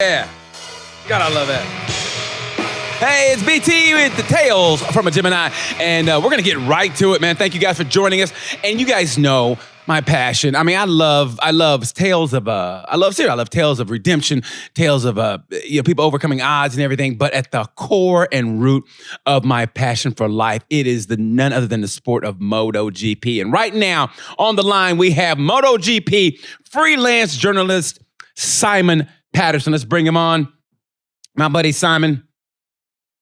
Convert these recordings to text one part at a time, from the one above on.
Yeah, gotta love that. Hey, it's BT with the Tales from a Gemini, and we're gonna get right to it, man. Thank you guys for joining us. And you guys know my passion. I mean, I love tales of I love tales of redemption, tales of people overcoming odds and everything. But at the core and root of my passion for life, it is none other than the sport of MotoGP. And right now on the line we have MotoGP freelance journalist Simon Patterson. Let's bring him on. My buddy Simon.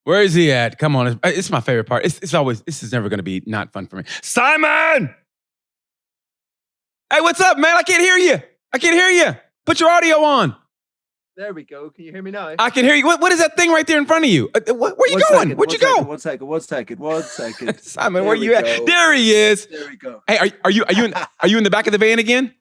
Where is he at? Come on. It's my favorite part. This is never going to be not fun for me. Simon! Hey, what's up, man? I can't hear you. Put your audio on. There we go. Can you hear me now? I can hear you. What is that thing right there in front of you? Where you going? Where'd you go? One second. Simon, where you at? There he is. There we go. Hey, are you in the back of the van again?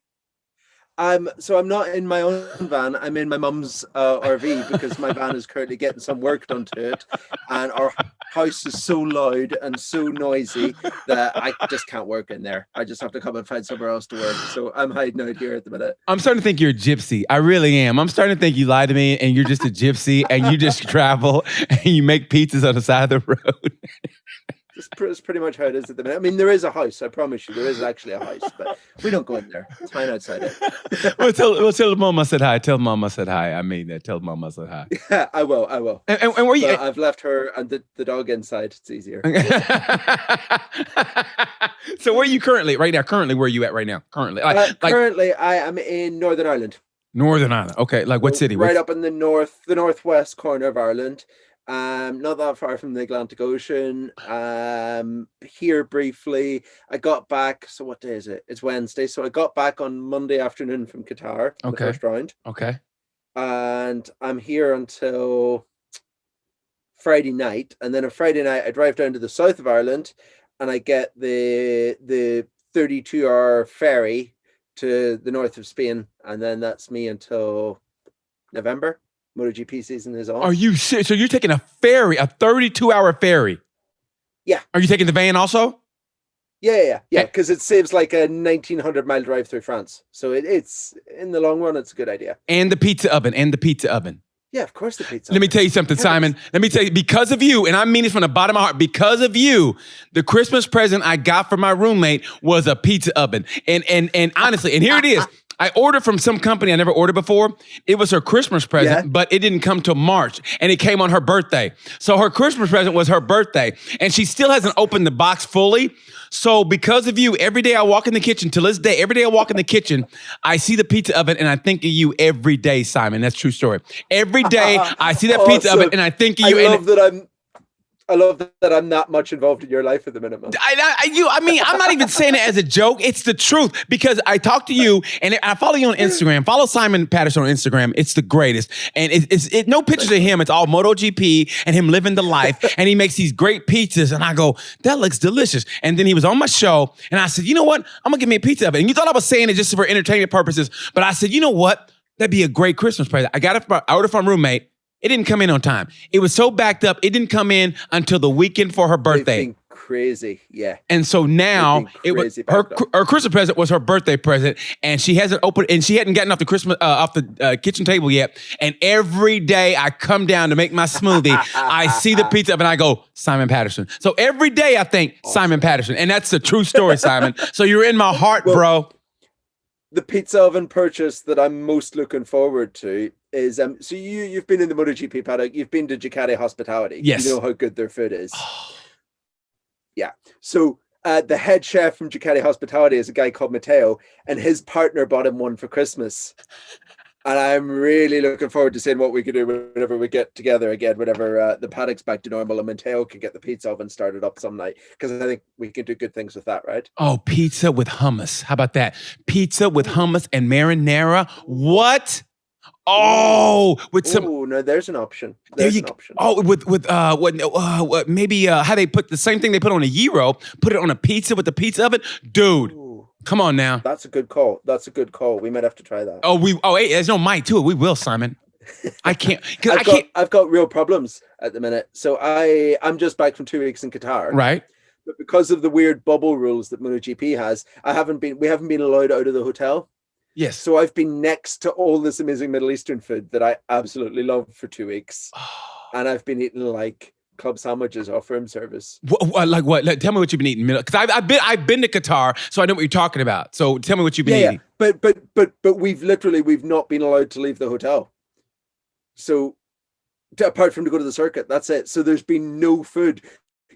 So I'm not in my own van. I'm in my mum's RV because my van is currently getting some work done to it, and our house is so loud and so noisy that I just can't work in there. I just have to come and find somewhere else to work. So I'm hiding out here at the minute. I'm starting to think you're a gypsy. I really am. I'm starting to think you lied to me and you're just a gypsy and you just travel and you make pizzas on the side of the road. It's pretty much how it is at the minute. I mean, there is a house. I promise you, there is actually a house, but we don't go in there. It's fine outside it. Well, tell Mom I said hi. Tell Mom I said hi. I mean that. Tell Mom I said hi. Yeah, I will. And where you? I've left her and the dog inside. It's easier. So where are you currently? Right now, where are you at right now? Currently, currently, I am in Northern Ireland. Northern Ireland. Okay, like what city? Right up in the northwest corner of Ireland. Not that far from the Atlantic Ocean. Here briefly. I got back. So what day is it? It's Wednesday. So I got back on Monday afternoon from Qatar. The first round. Okay. And I'm here until Friday night. And then on Friday night, I drive down to the south of Ireland, and I get the 32-hour ferry to the north of Spain, and then that's me until November. MotoGP season is on. Are you serious? So you're taking a ferry, a 32-hour ferry? Yeah. Are you taking the van also? Yeah. Because it saves like a 1,900-mile drive through France. So it's in the long run, it's a good idea. And the pizza oven. Yeah, of course the pizza. Let me tell you something, Simon. Let me tell you, because of you, and I mean this from the bottom of my heart, because of you, the Christmas present I got for my roommate was a pizza oven. And honestly, and here it is. I ordered from some company I never ordered before. It was her Christmas present, but it didn't come till March, and it came on her birthday. So her Christmas present was her birthday, and she still hasn't opened the box fully. So because of you, every day I walk in the kitchen, till this day, every day I walk in the kitchen, I see the pizza oven, and I think of you every day, Simon. That's a true story. Every day I see that pizza oven, and I think of you. I love that I'm not much involved in your life at the minute, man. I mean, I'm not even saying it as a joke. It's the truth, because I talk to you and I follow you on Instagram. Follow Simon Patterson on Instagram. It's the greatest. And it's no pictures of him. It's all MotoGP and him living the life. And he makes these great pizzas. And I go, that looks delicious. And then he was on my show and I said, you know what? I'm going to give me a pizza oven. And you thought I was saying it just for entertainment purposes. But I said, you know what? That'd be a great Christmas present. I ordered from a roommate. It didn't come in on time. It was so backed up. It didn't come in until the weekend for her birthday. They've been crazy, yeah. And so now her Christmas present was her birthday present, and she hasn't opened, and she hadn't gotten off the kitchen table yet. And every day I come down to make my smoothie, I see the pizza and I go, Simon Patterson. So every day I think Simon Patterson, and that's the true story, Simon. So you're in my heart, bro. The pizza oven purchase that I'm most looking forward to is so you've been in the MotoGP paddock, you've been to G.O.A.T Hospitality. Yes. You know how good their food is. Yeah. So the head chef from G.O.A.T Hospitality is a guy called Matteo, and his partner bought him one for Christmas. And I'm really looking forward to seeing what we can do whenever we get together again, whenever the paddock's back to normal and Matteo can get the pizza oven started up some night. Because I think we can do good things with that, right? Oh, pizza with hummus. How about that? Pizza with hummus and marinara. What? Oh, with some. Oh no, there's an option. There's an option. Oh, what? Maybe how they put the same thing they put on a gyro, put it on a pizza with the pizza oven, dude. Ooh. Come on now. That's a good call. We might have to try that. Hey, there's no mic to it. We will, Simon. I can't. I've got real problems at the minute. So I'm just back from 2 weeks in Qatar. Right. But because of the weird bubble rules that MotoGP has, we haven't been allowed out of the hotel. Yes. So I've been next to all this amazing Middle Eastern food that I absolutely love for 2 weeks. And I've been eating like club sandwiches off room service. Like what? Tell me what you've been eating. Because I've been to Qatar, so I know what you're talking about. So tell me what you've been eating. But we've not been allowed to leave the hotel. So apart from to go to the circuit, that's it. So there's been no food.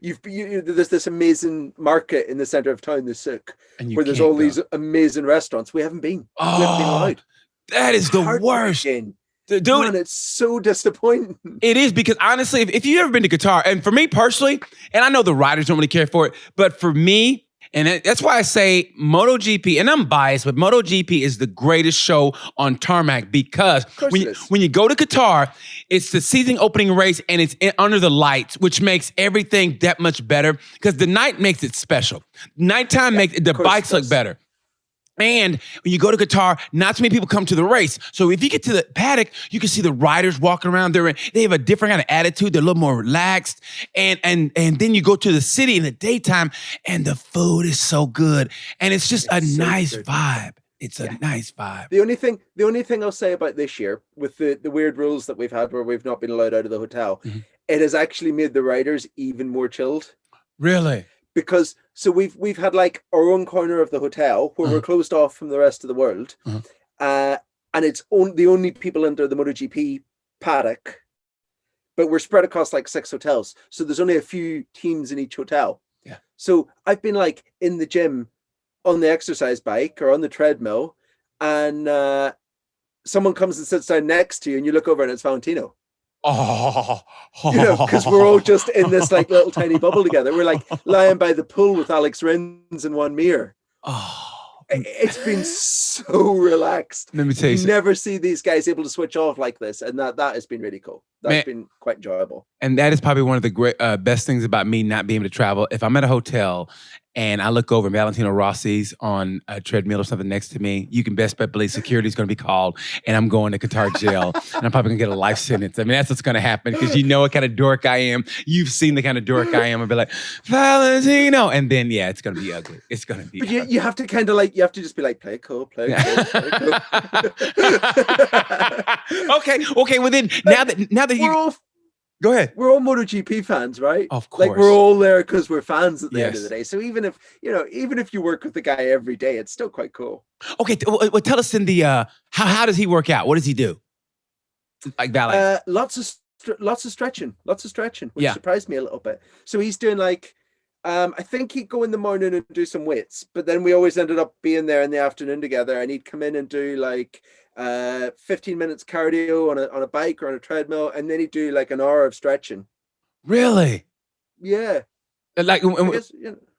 There's this amazing market in the center of town, the souk, where there's all these amazing restaurants. We haven't been. We haven't been allowed. That is the worst. Dude, man, it's so disappointing. It is, because honestly, if you've ever been to Qatar, and for me personally, and I know the riders don't really care for it, but for me, and that's why I say MotoGP, and I'm biased, but MotoGP is the greatest show on tarmac, because when you go to Qatar, it's the season opening race and it's under the lights, which makes everything that much better, because the night makes it special. Nighttime makes the bikes look better. And when you go to Qatar, not too many people come to the race. So if you get to the paddock, you can see the riders walking around there. They have a different kind of attitude. They're a little more relaxed. And then you go to the city in the daytime, and the food is so good. And it's just a nice vibe. It's a nice vibe. The only thing I'll say about this year, with the weird rules that we've had where we've not been allowed out of the hotel, it has actually made the riders even more chilled. Really? Because we've had like our own corner of the hotel where we're closed off from the rest of the world, and it's the only people under the MotoGP paddock, but we're spread across like 6 hotels, so there's only a few teams in each hotel. Yeah. So I've been like in the gym, on the exercise bike or on the treadmill, and someone comes and sits down next to you, and you look over and it's Valentino. Because we're all just in this like little tiny bubble together. We're like lying by the pool with Alex Rins and Joan Mir. It's been so relaxed. Let me tell you, you never see these guys able to switch off like this, and that has been really cool. That's been quite enjoyable. And that is probably one of the great best things about me not being able to travel. If I'm at a hotel and I look over and Valentino Rossi's on a treadmill or something next to me, you can best bet believe security's going to be called, and I'm going to Qatar jail, and I'm probably going to get a life sentence. I mean, that's what's going to happen, because you know what kind of dork I am. You've seen the kind of dork I am. I'll be like, Valentino, and then it's going to be ugly. It's going to be. But you have to kind of like, you have to just be like, play it cool, play it cool. Okay. Well, then now that you. Go ahead. We're all MotoGP fans, right? Of course. Like, we're all there because we're fans at the end of the day. So even if you work with the guy every day, it's still quite cool. Okay, well, tell us in the how does he work out? What does he do? Like ballet? Lots of stretching, which surprised me a little bit. So he's doing like, I think he'd go in the morning and do some weights, but then we always ended up being there in the afternoon together, and he'd come in and do like 15 minutes cardio on a bike or on a treadmill, and then he'd do like an hour of stretching. Really? Yeah. Like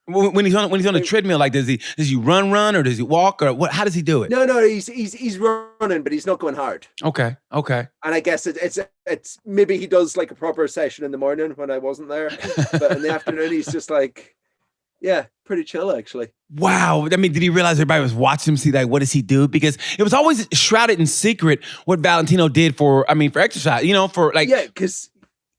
when he's on a treadmill, like does he run or does he walk, or what? How does he do it? No, he's running, but he's not going hard. Okay. And I guess it's maybe he does like a proper session in the morning when I wasn't there, but in the afternoon he's just like, pretty chill actually. Wow. I mean, did he realize everybody was watching him, see like, what does he do? Because it was always shrouded in secret what Valentino did for exercise, for like. Yeah, because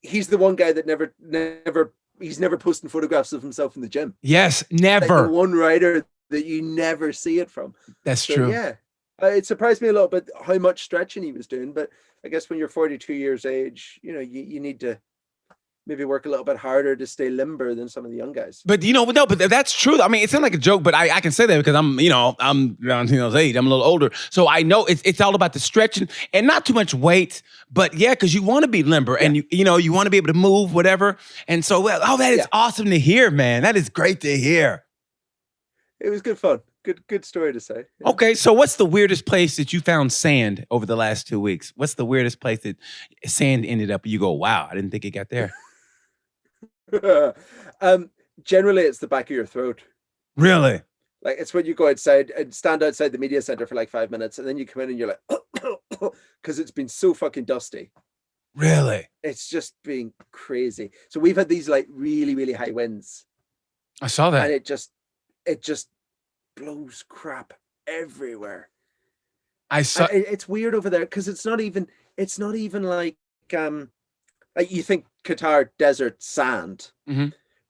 he's the one guy that he's never posting photographs of himself in the gym. Yes, never. Like the one rider that you never see it from. That's true. Yeah. It surprised me a little bit how much stretching he was doing, but I guess when you're 42 years age, you need to maybe work a little bit harder to stay limber than some of the young guys. But but that's true. I mean, it sounds like a joke, but I can say that because I'm Valentino's age. I'm a little older, so I know it's all about the stretching and not too much weight. But because you want to be limber and you want to be able to move, whatever. And so, that is awesome to hear, man. That is great to hear. It was good fun. Good story to say. Yeah. Okay, so what's the weirdest place that you found sand over the last 2 weeks? What's the weirdest place that sand ended up? You go, wow, I didn't think it got there. Generally it's the back of your throat. Really? Like it's when you go outside and stand outside the media center for like 5 minutes, and then you come in and you're like, because it's been so fucking dusty. Really? It's just been crazy. So we've had these like really, really high winds. I saw that. And it just blows crap everywhere. It's weird over there because it's not even like you think Qatar desert sand,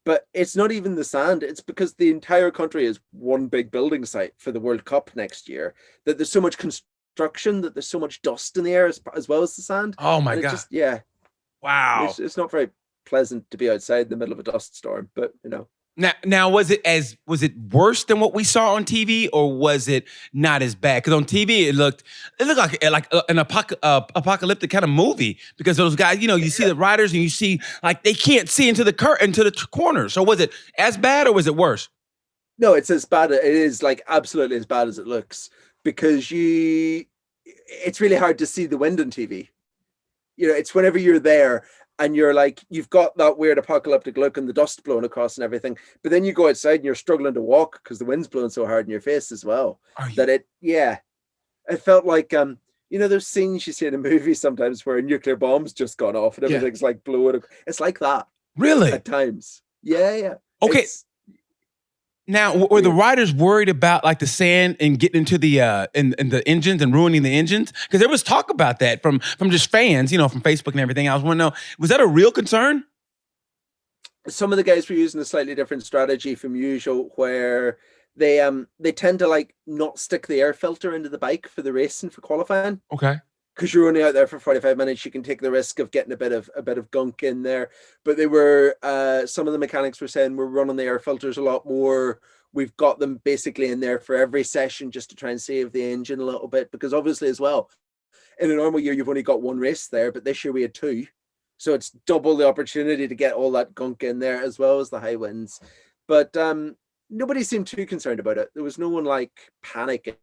But it's not even the sand. It's because the entire country is one big building site for the World Cup next year, that there's so much construction, that there's so much dust in the air as well as the sand. Oh my And it God. just, yeah, Wow. it's not very pleasant to be outside in the middle of a dust storm, but you know. Now was it worse than what we saw on TV, or was it not as bad? Because on TV it looked like an apocalyptic kind of movie, because those guys, you know, you see the riders and you see like they can't see into the corner. So was it as bad or was it worse? No, it's as bad. It is like absolutely as bad as it looks, because it's really hard to see the wind on TV. You know, it's whenever you're there and you're like, you've got that weird apocalyptic look and the dust blowing across and everything, but then you go outside and you're struggling to walk because the wind's blowing so hard in your face as well. Are you? That it felt like you know, those scenes you see in a movie sometimes where a nuclear bomb's just gone off and everything's like blowing. It's like that Really? at times. Yeah. Okay. It's Now, were the riders worried about like the sand and getting into the in the engines and ruining the engines? Because there was talk about that from just fans, you know, from Facebook and everything. I was wondering, was that a real concern? Some of the guys were using a slightly different strategy from usual, where they tend to like not stick the air filter into the bike for the racing for qualifying, Okay. because you're only out there for 45 minutes. You can take the risk of getting a bit of gunk in there. But they were some of the mechanics were saying we're running the air filters a lot more. We've got them basically in there for every session just to try and save the engine a little bit, because obviously as well, in a normal year you've only got one race there, but this year we had two, so it's double the opportunity to get all that gunk in there as well as the high winds. But nobody seemed too concerned about it. There was no one like panicking.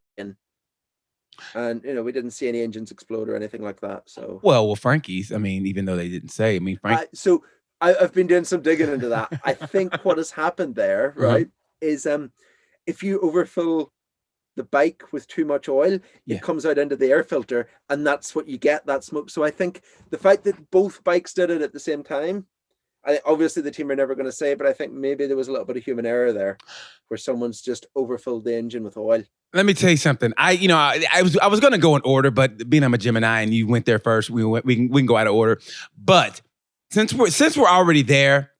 And you know, we didn't see any engines explode or anything like that. So Well, Frankie's. I mean, even though they didn't say. I mean, Frank. so I've been doing some digging into that. I think what has happened there, right, is if you overfill the bike with too much oil, Yeah. it comes out into the air filter, and that's what you get, that smoke. So I think the fact that both bikes did it at the same time, obviously the team are never going to say, but I think maybe there was a little bit of human error there, where someone's just overfilled the engine with oil. Let me tell you something. I was going to go in order, but being I'm a Gemini and you went there first, we can go out of order. But since we're already there,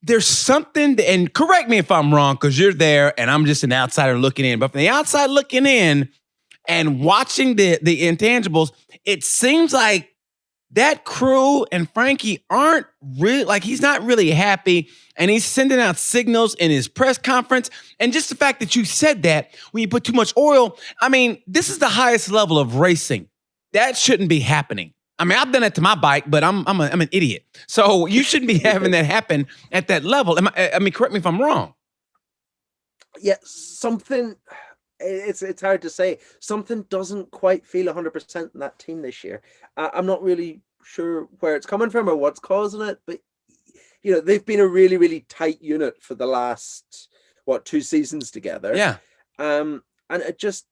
there's something, and correct me if I'm wrong, because you're there and I'm just an outsider looking in. But from the outside looking in and watching the intangibles, it seems like that crew and Frankie aren't really, like, he's not really happy, and he's sending out signals in his press conference. And just the fact that you said that when you put too much oil, I mean, this is the highest level of racing. That shouldn't be happening. I mean, I've done it to my bike, but I'm an idiot. So you shouldn't be having that happen at that level. I mean, correct me if I'm wrong. Yeah, something. It's hard to say. Something doesn't quite feel 100% in that team this year. I'm not really sure where it's coming from or what's causing it, but you know, they've been a really, really tight unit for the last 2 seasons together. Yeah. And it just,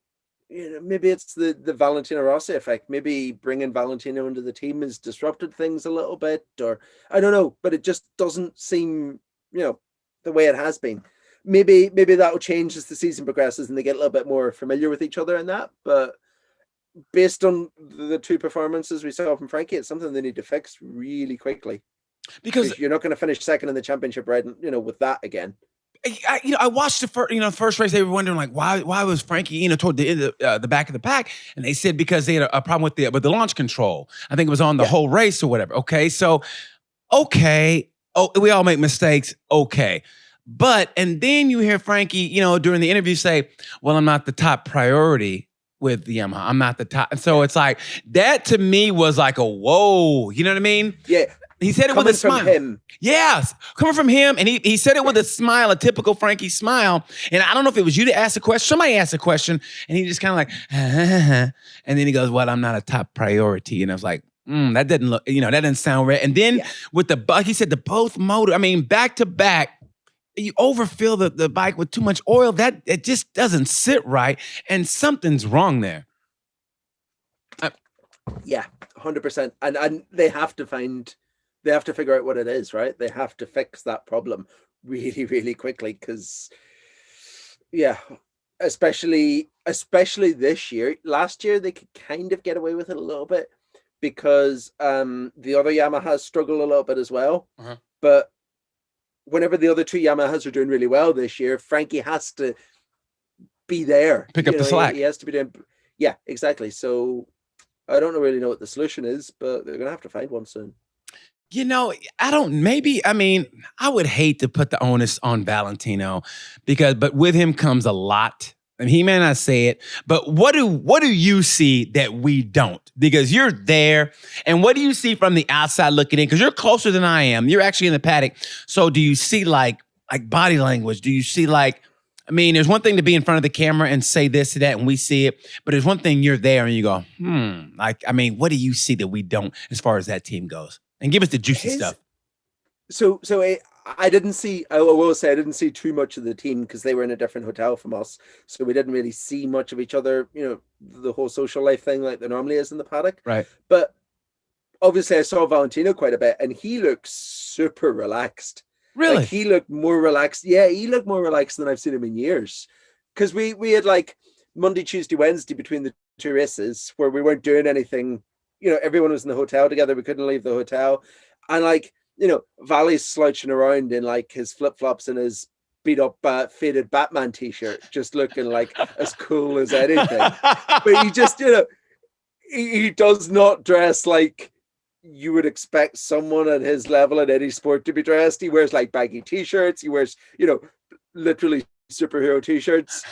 you know, maybe it's the Valentino Rossi effect. Maybe bringing Valentino into the team has disrupted things a little bit, or I don't know, but it just doesn't seem, you know, the way it has been. Maybe that will change as the season progresses and they get a little bit more familiar with each other in that. But based on the 2 performances we saw from Frankie, it's something they need to fix really quickly, because you're not going to finish second in the championship, right? You know, with that again. I watched the first race. They were wondering like why was Frankie, you know, toward the end of the back of the pack, and they said because they had a problem with the launch control. I think it was on the whole race or whatever. Okay, so we all make mistakes. Okay. But, and then you hear Frankie, you know, during the interview say, well, I'm not the top priority with the Yamaha. I'm not the top. And so it's like, that to me was like a whoa, you know what I mean? Yeah. He said it with a smile. Coming from him. Yes, coming from him. And he said it with a smile, a typical Frankie smile. And I don't know if it was you that asked the question. Somebody asked a question, and he just kind of like, and then he goes, well, I'm not a top priority. And I was like, that didn't look, you know, that didn't sound right. And then with the bike, he said the both motor, I mean, back to back, you overfill the bike with too much oil. That it just doesn't sit right, and something's wrong there. Yeah, 100%. And they have to figure out what it is, right? They have to fix that problem really, really quickly, because especially this year. Last year they could kind of get away with it a little bit because the other Yamahas struggle a little bit as well. But whenever the other two Yamahas are doing really well this year, Frankie has to be there. Pick up the slack. He has to be doing. Yeah, exactly. So I don't really know what the solution is, but they're gonna have to find one soon. You know, I would hate to put the onus on Valentino but with him comes a lot. And he may not say it, but what do you see that we don't? Because you're there, and what do you see from the outside looking in? Because you're closer than I am. You're actually in the paddock. So do you see like body language? Do you see there's one thing to be in front of the camera and say this or that, and we see it. But there's one thing you're there and you go, what do you see that we don't as far as that team goes? And give us the juicy stuff. So I didn't see, I will say I didn't see too much of the team because they were in a different hotel from us. So we didn't really see much of each other, the whole social life thing like there normally is in the paddock. Right. But obviously I saw Valentino quite a bit and he looked super relaxed. Really? Like he looked more relaxed. Yeah, he looked more relaxed than I've seen him in years. Because we had like Monday, Tuesday, Wednesday between the two races where we weren't doing anything. Everyone was in the hotel together. We couldn't leave the hotel. And Valley's slouching around in like his flip-flops and his beat up faded Batman t-shirt, just looking like as cool as anything. But he just, he does not dress like you would expect someone at his level in any sport to be dressed. He wears like baggy t-shirts. He wears, literally superhero t-shirts,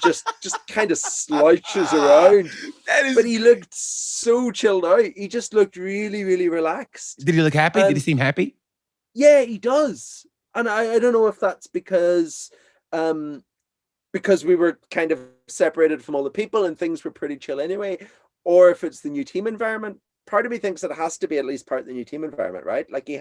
just kind of slouches around. But he looked so chilled out. He just looked really, really relaxed. Did he look happy? Did he seem happy? Yeah, he does. And I don't know if that's because we were kind of separated from all the people and things were pretty chill anyway, or if it's the new team environment. Part of me thinks that it has to be at least part of the new team environment, right? Like he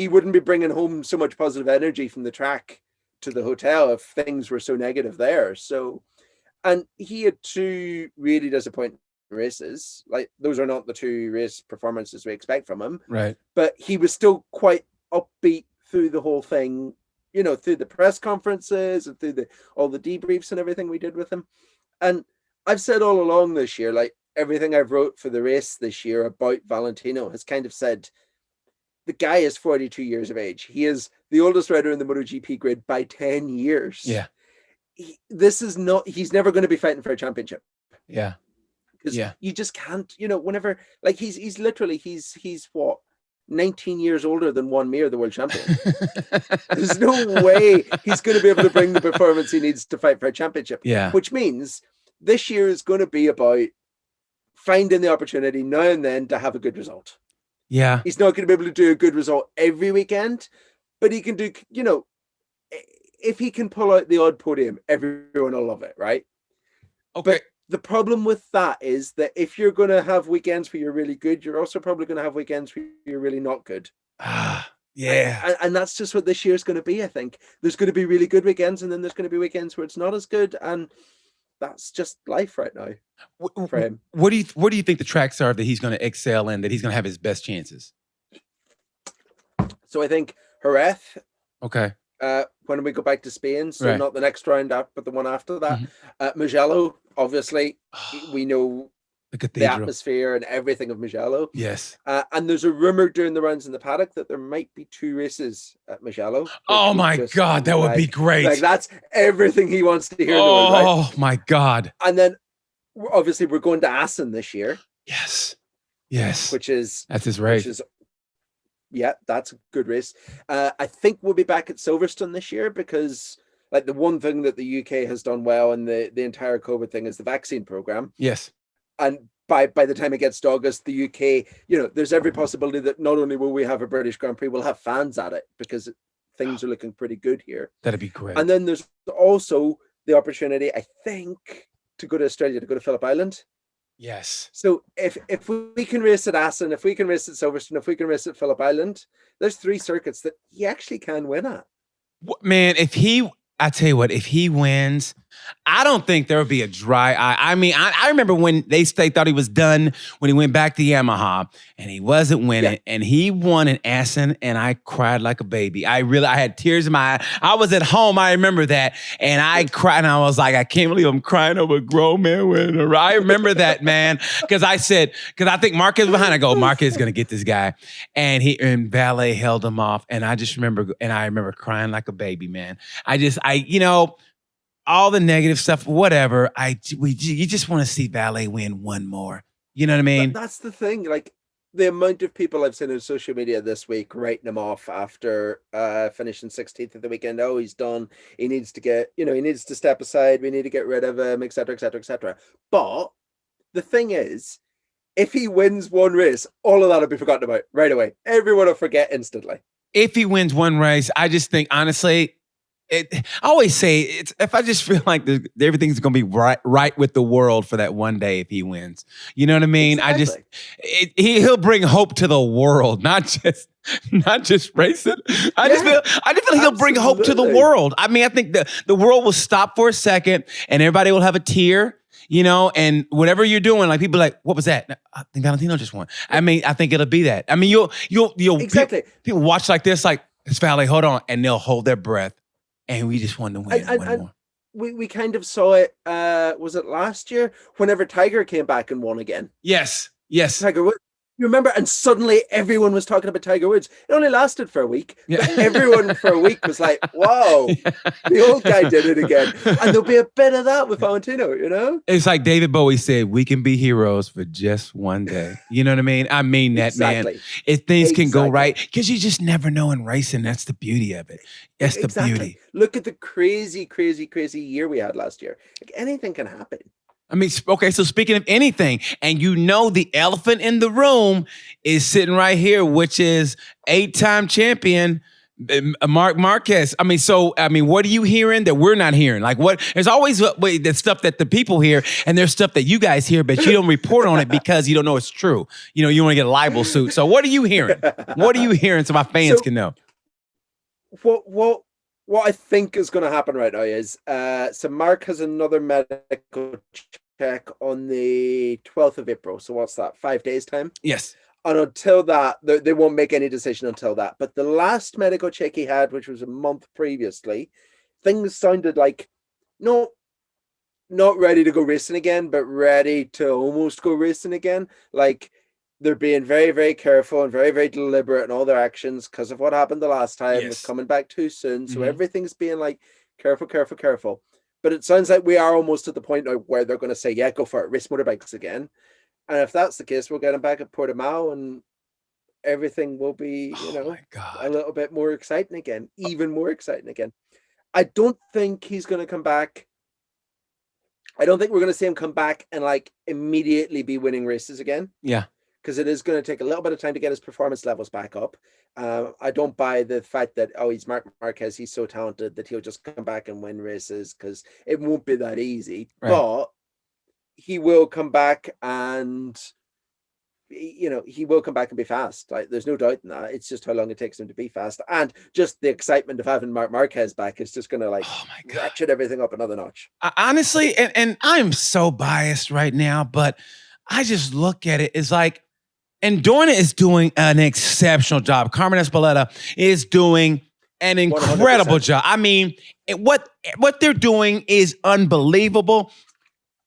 wouldn't be bringing home so much positive energy from the track to the hotel if things were so negative there. So, and he had two really disappointing races. Like those are not the two race performances we expect from him. Right. But he was still quite upbeat through the whole thing, through the press conferences and through all the debriefs and everything we did with him. And I've said all along this year, like everything I've wrote for the race this year about Valentino has kind of said, the guy is 42 years of age. He is the oldest rider in the MotoGP grid by 10 years. Yeah. He's never going to be fighting for a championship. Yeah. Because you just can't, whenever, like he's literally, what, 19 years older than Joan Mir, the world champion. There's no way he's going to be able to bring the performance he needs to fight for a championship. Yeah. Which means this year is going to be about finding the opportunity now and then to have a good result. Yeah. He's not going to be able to do a good result every weekend, but he can do, if he can pull out the odd podium, everyone will love it, right? Okay. But the problem with that is that if you're going to have weekends where you're really good, you're also probably going to have weekends where you're really not good. Yeah. And that's just what this year is going to be, I think. There's going to be really good weekends, and then there's going to be weekends where it's not as good, and that's just life right now for him. What do you think the tracks are that he's going to excel in, that he's going to have his best chances? So I think Jerez. Okay. When we go back to Spain, so right. not the next round up, but the one after that. Mugello, obviously, we know the atmosphere and everything of Mugello. Yes. And there's a rumor during the rounds in the paddock that there might be 2 races at Mugello. Oh my God, that would be great. Like that's everything he wants to hear. Oh my God. And then obviously we're going to Assen this year. Yes. That's his race. Yeah, that's a good race. I think we'll be back at Silverstone this year because like the one thing that the UK has done well in the entire COVID thing is the vaccine program. Yes. And by the time it gets to August, the UK, there's every possibility that not only will we have a British Grand Prix, we'll have fans at it because things are looking pretty good here. That'd be great. And then there's also the opportunity, I think, to go to Australia, to go to Phillip Island. Yes. So if we can race at Assen, if we can race at Silverstone, if we can race at Phillip Island, there's 3 circuits that he actually can win at. Man, I tell you what, if he wins, I don't think there would be a dry eye. I mean, I remember when they thought he was done when he went back to Yamaha and he wasn't winning and he won in Assen and I cried like a baby. I had tears in my eye. I was at home. I remember that. And I cried and I was like, I can't believe I'm crying over a grown man winning. I remember that, man. Because I think Marquez was behind. I go, Marquez is going to get this guy. And Valet held him off. And I remember crying like a baby, man. All the negative stuff, whatever. You just want to see Valet win one more. You know what I mean? That's the thing. Like the amount of people I've seen on social media this week writing him off after finishing 16th at the weekend. Oh, he's done. He needs to step aside. We need to get rid of him, etc., etc., etc. But the thing is, if he wins one race, all of that will be forgotten about right away. Everyone will forget instantly. If he wins one race, I just think, honestly, I always say if I just feel like everything's going to be right with the world for that one day if he wins. You know what I mean? Exactly. He'll bring hope to the world, not just racing. I just feel he'll bring hope to the world. I mean, I think the world will stop for a second and everybody will have a tear. And whatever you're doing, like people are like, what was that? I think Valentino just won. I mean, I think it'll be that. I mean, you'll exactly. People watch like this, like it's Valet, hold on, and they'll hold their breath. And we just wanted to win one more. We kind of saw it, was it last year? Whenever Tiger came back and won again. Yes. Tiger Woods. You remember? And suddenly everyone was talking about Tiger Woods. It only lasted for a week. Yeah. But everyone for a week was like, wow, the old guy did it again. And there'll be a bit of that with Valentino, It's like David Bowie said, we can be heroes for just one day. You know what I mean? I mean that, exactly. Man. If things can go right, because you just never know in racing. That's the beauty of it. That's the beauty. Look at the crazy, crazy, crazy year we had last year. Like anything can happen. I mean, okay, so speaking of anything, and the elephant in the room is sitting right here, which is 8-time champion Marc Marquez. I mean, what are you hearing that we're not hearing? Like there's always the stuff that the people hear, and there's stuff that you guys hear, but you don't report on it because you don't know it's true. You want to get a libel suit. So what are you hearing? What are you hearing so my fans can know? What I think is going to happen right now is so Mark has another medical check on the 12th of April. So what's that? 5 days time? Yes. And until that, they won't make any decision until that. But the last medical check he had, which was a month previously, things sounded like not ready to go racing again, but ready to almost go racing again. Like they're being very, very careful and very, very deliberate in all their actions because of what happened the last time. Yes. With coming back too soon. So everything's being like careful, careful, careful. But it sounds like we are almost at the point now where they're going to say, yeah, go for it, race motorbikes again. And if that's the case, we'll get him back at Portimao and everything will be, a little bit more exciting again, even more exciting again. I don't think he's going to come back. I don't think we're going to see him come back and like immediately be winning races again. Yeah. Because it is going to take a little bit of time to get his performance levels back up. I don't buy the fact that, he's Marc Marquez, he's so talented that he'll just come back and win races, because it won't be that easy. Right. But he will come back and, he will come back and be fast. Like, there's no doubt in that. It's just how long it takes him to be fast. And just the excitement of having Marc Marquez back is just going to ratchet everything up another notch. Honestly, and I'm so biased right now, but I just look at it as like, and Dorna is doing an exceptional job. Carmen Espeleta is doing an incredible 100%. Job. I mean, what they're doing is unbelievable.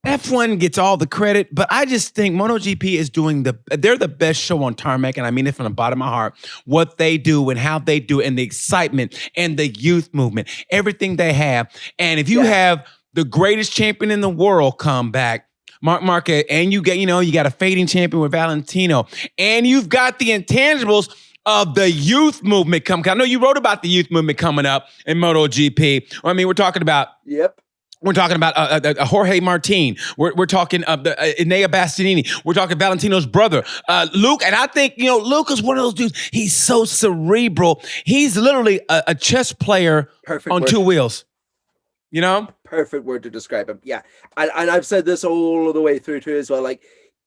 F1 gets all the credit, but I just think MotoGP is they're the best show on tarmac, and I mean it from the bottom of my heart, what they do and how they do it, and the excitement and the youth movement, everything they have. And if you have the greatest champion in the world come back, Marc Marquez, and you got a fading champion with Valentino, and you've got the intangibles of the youth movement coming. I know you wrote about the youth movement coming up in MotoGP. I mean, we're talking about We're talking about Jorge Martin. We're talking Enea Bastianini. We're talking Valentino's brother, Luke. And I think, Luke is one of those dudes. He's so cerebral. He's literally a chess player on two wheels. Perfect word to describe him. Yeah. And I've said this all the way through too as well. Like,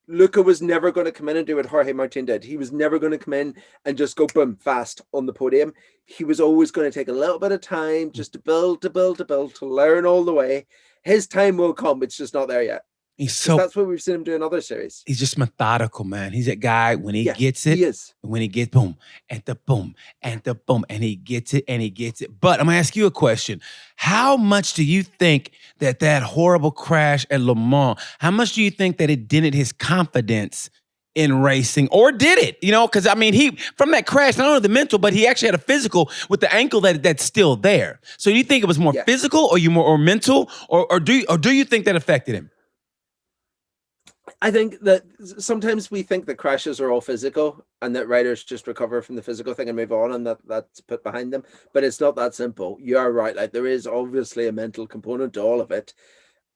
Luca was never going to come in and do what Jorge Martin did. He was never going to come in and just go boom fast on the podium. He was always going to take a little bit of time just to build, to learn all the way. his time will come. It's just not there yet. He's That's what we've seen him do in other series. He's just methodical, man. He's that guy when he gets it. He is. When he gets boom, and the boom, and the boom, and he gets it, and he gets it. But I'm gonna ask you a question. How much do you think that horrible crash at Le Mans, how much do you think that it dented his confidence in racing, or did it? You know, because I mean, he from that crash, not only the mental, but he actually had a physical with the ankle that's still there. So do you think it was more physical, or mental, or do you think that affected him? I think that sometimes we think that crashes are all physical and that riders just recover from the physical thing and move on, and that's put behind them. But it's not that simple. You are right. Like, there is obviously a mental component to all of it.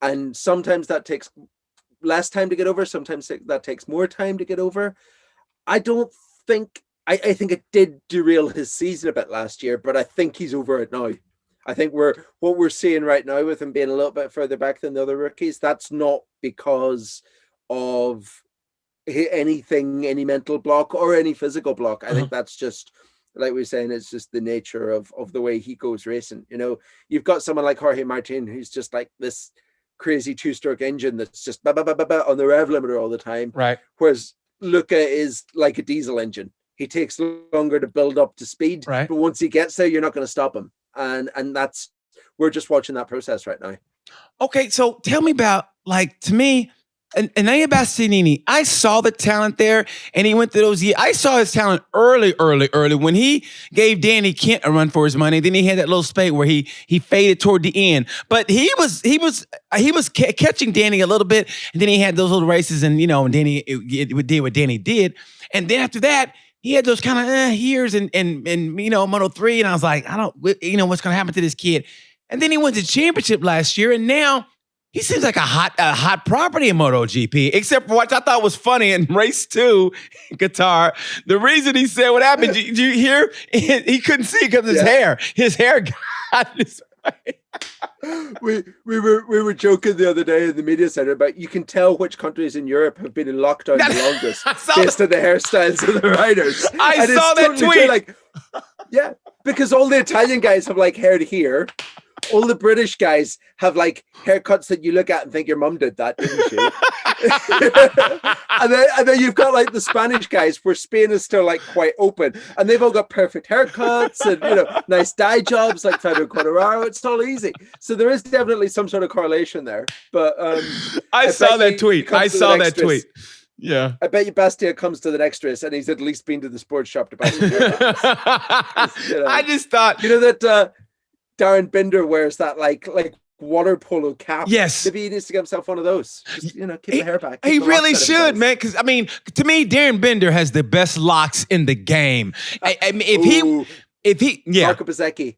And sometimes that takes less time to get over. Sometimes that takes more time to get over. I think it did derail his season a bit last year, but I think he's over it now. I think what we're seeing right now with him being a little bit further back than the other rookies, that's not because of any mental block or any physical block. I think that's just, like we were saying, it's just the nature of the way he goes racing. You know, you've got someone like Jorge Martin, who's just like this crazy two-stroke engine that's just on the rev limiter all the time. Right. Whereas Luca is like a diesel engine. He takes longer to build up to speed, right, but once he gets there, you're not going to stop him. And we're just watching that process right now. Okay, so tell me about, like, to me, and Enea Bastianini, I saw the talent there, and he went through those years. I saw his talent early when he gave Danny Kent a run for his money. Then he had that little spate where he faded toward the end, but he was catching Danny a little bit, and then he had those little races, and and Danny did what Danny did, and then after that he had those kind of years in Moto3, and I was like, I don't, what's going to happen to this kid, and then he went to championship last year, and now he seems like a hot property in MotoGP, except for what I thought was funny in race 2 in Qatar. The reason he said what happened, did you hear? He couldn't see because of his hair. His hair got his we were joking the other day in the media center about, you can tell which countries in Europe have been in lockdown the longest based on the hairstyles of the riders. I saw that tweet. Like, because all the Italian guys have like hair to here. All the British guys have like haircuts that you look at and think your mum did that, didn't she? and then you've got like the Spanish guys, where Spain is still like quite open, and they've all got perfect haircuts and nice dye jobs like Fabio Quartararo. It's all easy. So there is definitely some sort of correlation there. But I saw that tweet. Yeah, I bet you Bastia comes to the next race and he's at least been to the sports shop to buy some haircuts. I just thought that. Darren Binder wears that like water polo cap. Yes. Maybe he needs to get himself one of those. Just, keep the hair back. He really should, man. Because, I mean, to me, Darren Binder has the best locks in the game. I mean, if he, Marco Bezzecchi.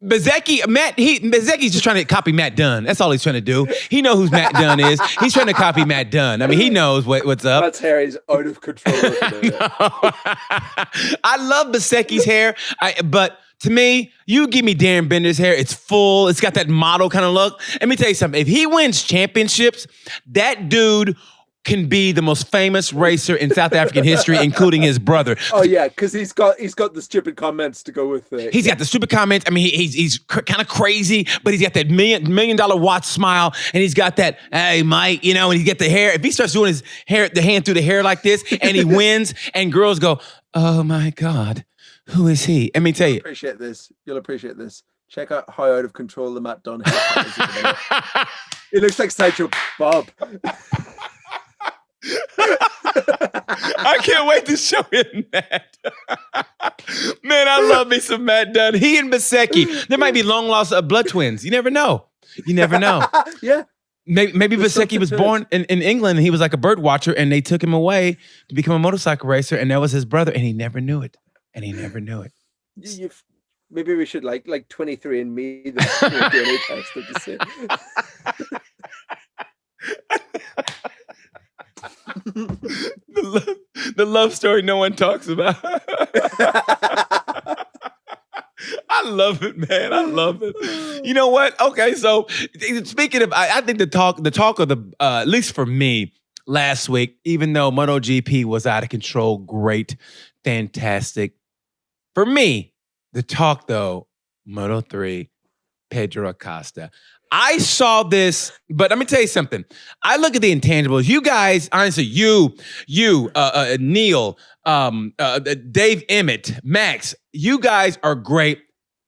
Bezzecchi's just trying to copy Matt Dunn. That's all he's trying to do. He knows who Matt Dunn is. He's trying to copy Matt Dunn. I mean, he knows what's up. Matt's hair is out of control. I love Bezzecchi's hair, but to me, you give me Darren Binder's hair. It's full. It's got that model kind of look. Let me tell you something. If he wins championships, that dude can be the most famous racer in South African history, including his brother. Oh yeah, because he's got the stupid comments to go with it. He's got the stupid comments. I mean, he's kind of crazy, but he's got that $1 million watch smile, and he's got that, hey Mike, and he get the hair. If he starts doing his hair, the hand through the hair like this, and he wins, and girls go, oh my God, who is he? Let me tell you. You'll appreciate this. Check out how out of control the Matt Dunn haircut is at the minute. It looks like Sideshow Bob. I can't wait to show him that. Man, I love me some Matt Dunn. He and Bezzecchi. There might be long lost blood twins. You never know. Yeah. Maybe Bezzecchi was born in England, and he was like a bird watcher, and they took him away to become a motorcycle racer, and that was his brother, and he never knew it. Maybe we should like 23andMe the DNA test to see. The love story no one talks about. I love it, man. I love it. You know what? Okay, so speaking of, I think the talk of the, at least for me, last week, even though MotoGP was out of control, great, fantastic. For me, the talk though, Moto3, Pedro Acosta. I saw this, but let me tell you something. I look at the intangibles. You guys, honestly, Neil, Dave Emmett, Max, you guys are great.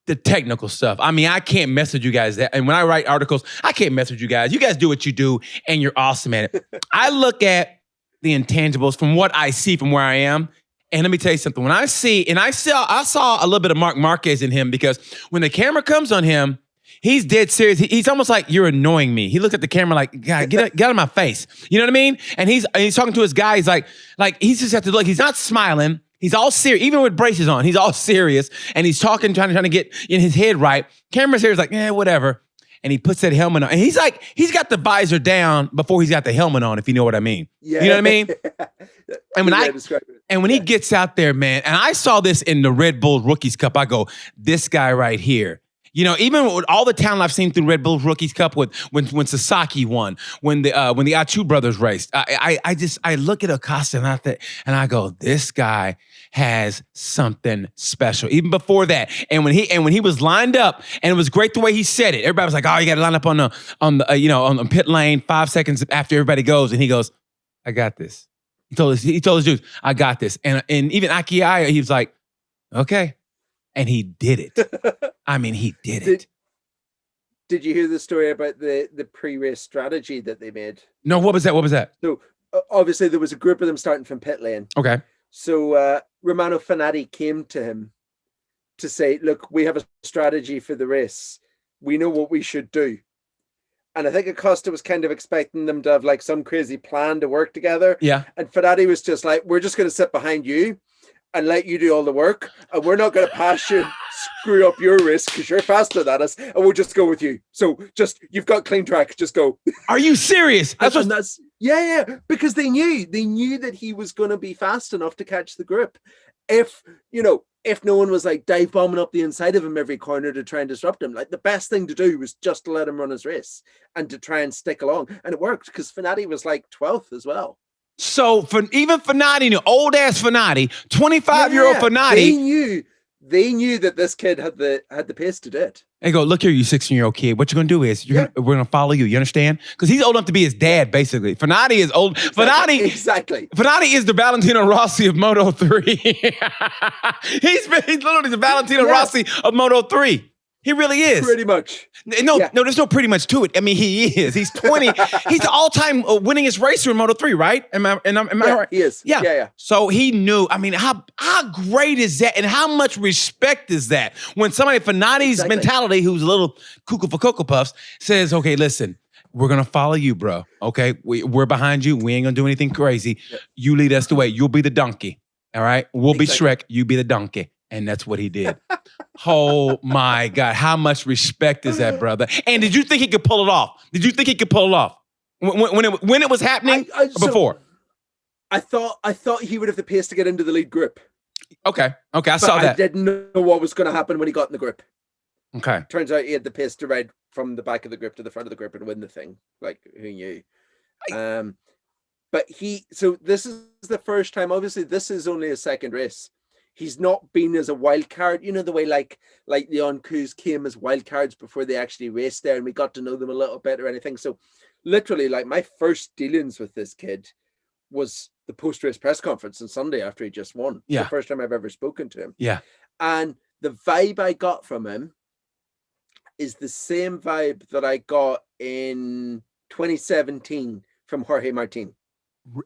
The technical stuff. I mean, I can't message you guys that. And when I write articles, I can't message you guys. You guys do what you do, and you're awesome at it. I look at the intangibles from what I see from where I am. And let me tell you something. When I see, and I saw a little bit of Marc Marquez in him, because when the camera comes on him, he's dead serious. He's almost like, you're annoying me. He looks at the camera like, God, get out of my face. You know what I mean? And he's talking to his guy. He's like he's just have to look. He's not smiling. He's all serious, even with braces on. He's all serious, and he's talking, trying to get in his head right. Camera's here. He's like, whatever. And he puts that helmet on, and he's like, he's got the visor down before he's got the helmet on, if you know what I mean. Yeah. You know what I mean? And when he gets out there, man, and I saw this in the Red Bull Rookies Cup, I go, this guy right here. You know, even with all the talent I've seen through Red Bull Rookies Cup, when Sasaki won, when the Atu brothers raced, I look at Acosta and I go, this guy has something special. Even before that, and when he was lined up, and it was great the way he said it. Everybody was like, oh, you got to line up on the pit lane 5 seconds after everybody goes, and he goes, I got this. He told his dudes, I got this, and even Akiai, he was like, okay. And he did it. I mean, he did it. Did you hear the story about the pre-race strategy that they made? No, what was that? So obviously there was a group of them starting from pit lane. Okay. So Romano Fenati came to him to say, look, we have a strategy for the race. We know what we should do. And I think Acosta was kind of expecting them to have like some crazy plan to work together. Yeah. And Fenati was just like, we're just going to sit behind you and let you do all the work, and we're not going to pass you, screw up your race because you're faster than us, and we'll just go with you. So you've got clean track, just go. Are you serious? Yeah, because they knew that he was going to be fast enough to catch the grip. If no one was like dive bombing up the inside of him every corner to try and disrupt him, like the best thing to do was just to let him run his race and to try and stick along. And it worked because Fenati was like 12th as well. So even Fenati, old ass Fenati, 25-year-old Fenati, they knew that this kid had the pace to do it. They go, look here, you 16-year-old kid. What you're gonna do is we're gonna follow you. You understand? Because he's old enough to be his dad, basically. Fenati is old. Exactly. Fenati is the Valentino Rossi of Moto 3. he's literally the Valentino Rossi of Moto 3. He really is. Pretty much. No, there's no pretty much to it. I mean, he is. He's 20. He's the all-time winningest racer in Moto3, right? Am I right? He is. Yeah. So he knew. I mean, how great is that? And how much respect is that? When somebody, Fenati's mentality, who's a little cuckoo for Cocoa Puffs, says, okay, listen, we're going to follow you, bro. Okay? We're behind you. We ain't going to do anything crazy. Yep. You lead us the way. You'll be the donkey. All right? We'll be Shrek. You be the donkey. And that's what he did. Oh my God. How much respect is that, brother? And did you think he could pull it off? When it was happening before? I thought he would have the pace to get into the lead group. Okay. I saw that. I didn't know what was going to happen when he got in the grip. Okay. Turns out he had the pace to ride from the back of the grip to the front of the grip and win the thing. Like, who knew? But so this is the first time, obviously this is only a second race. He's not been as a wild card, the way like the Oncus came as wild cards before they actually raced there, and we got to know them a little bit or anything. So literally, like, my first dealings with this kid was the post-race press conference on Sunday after he just won. Yeah. The first time I've ever spoken to him. Yeah. And the vibe I got from him is the same vibe that I got in 2017 from Jorge Martin.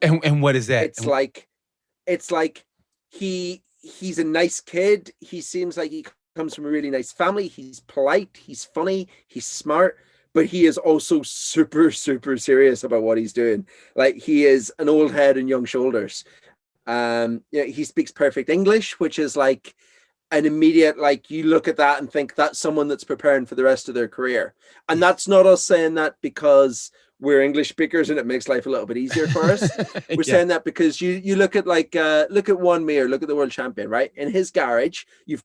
And what is that? It's like he's a nice kid. He seems like he comes from a really nice family. He's polite. He's funny. He's smart. But he is also super, super serious about what he's doing. Like, he is an old head and young shoulders. He speaks perfect English, which is like an immediate, like, you look at that and think that's someone that's preparing for the rest of their career. And that's not us saying that because we're English speakers and it makes life a little bit easier for us. We're saying that because you look at look at Joan Mir, look at the world champion, right? In his garage, you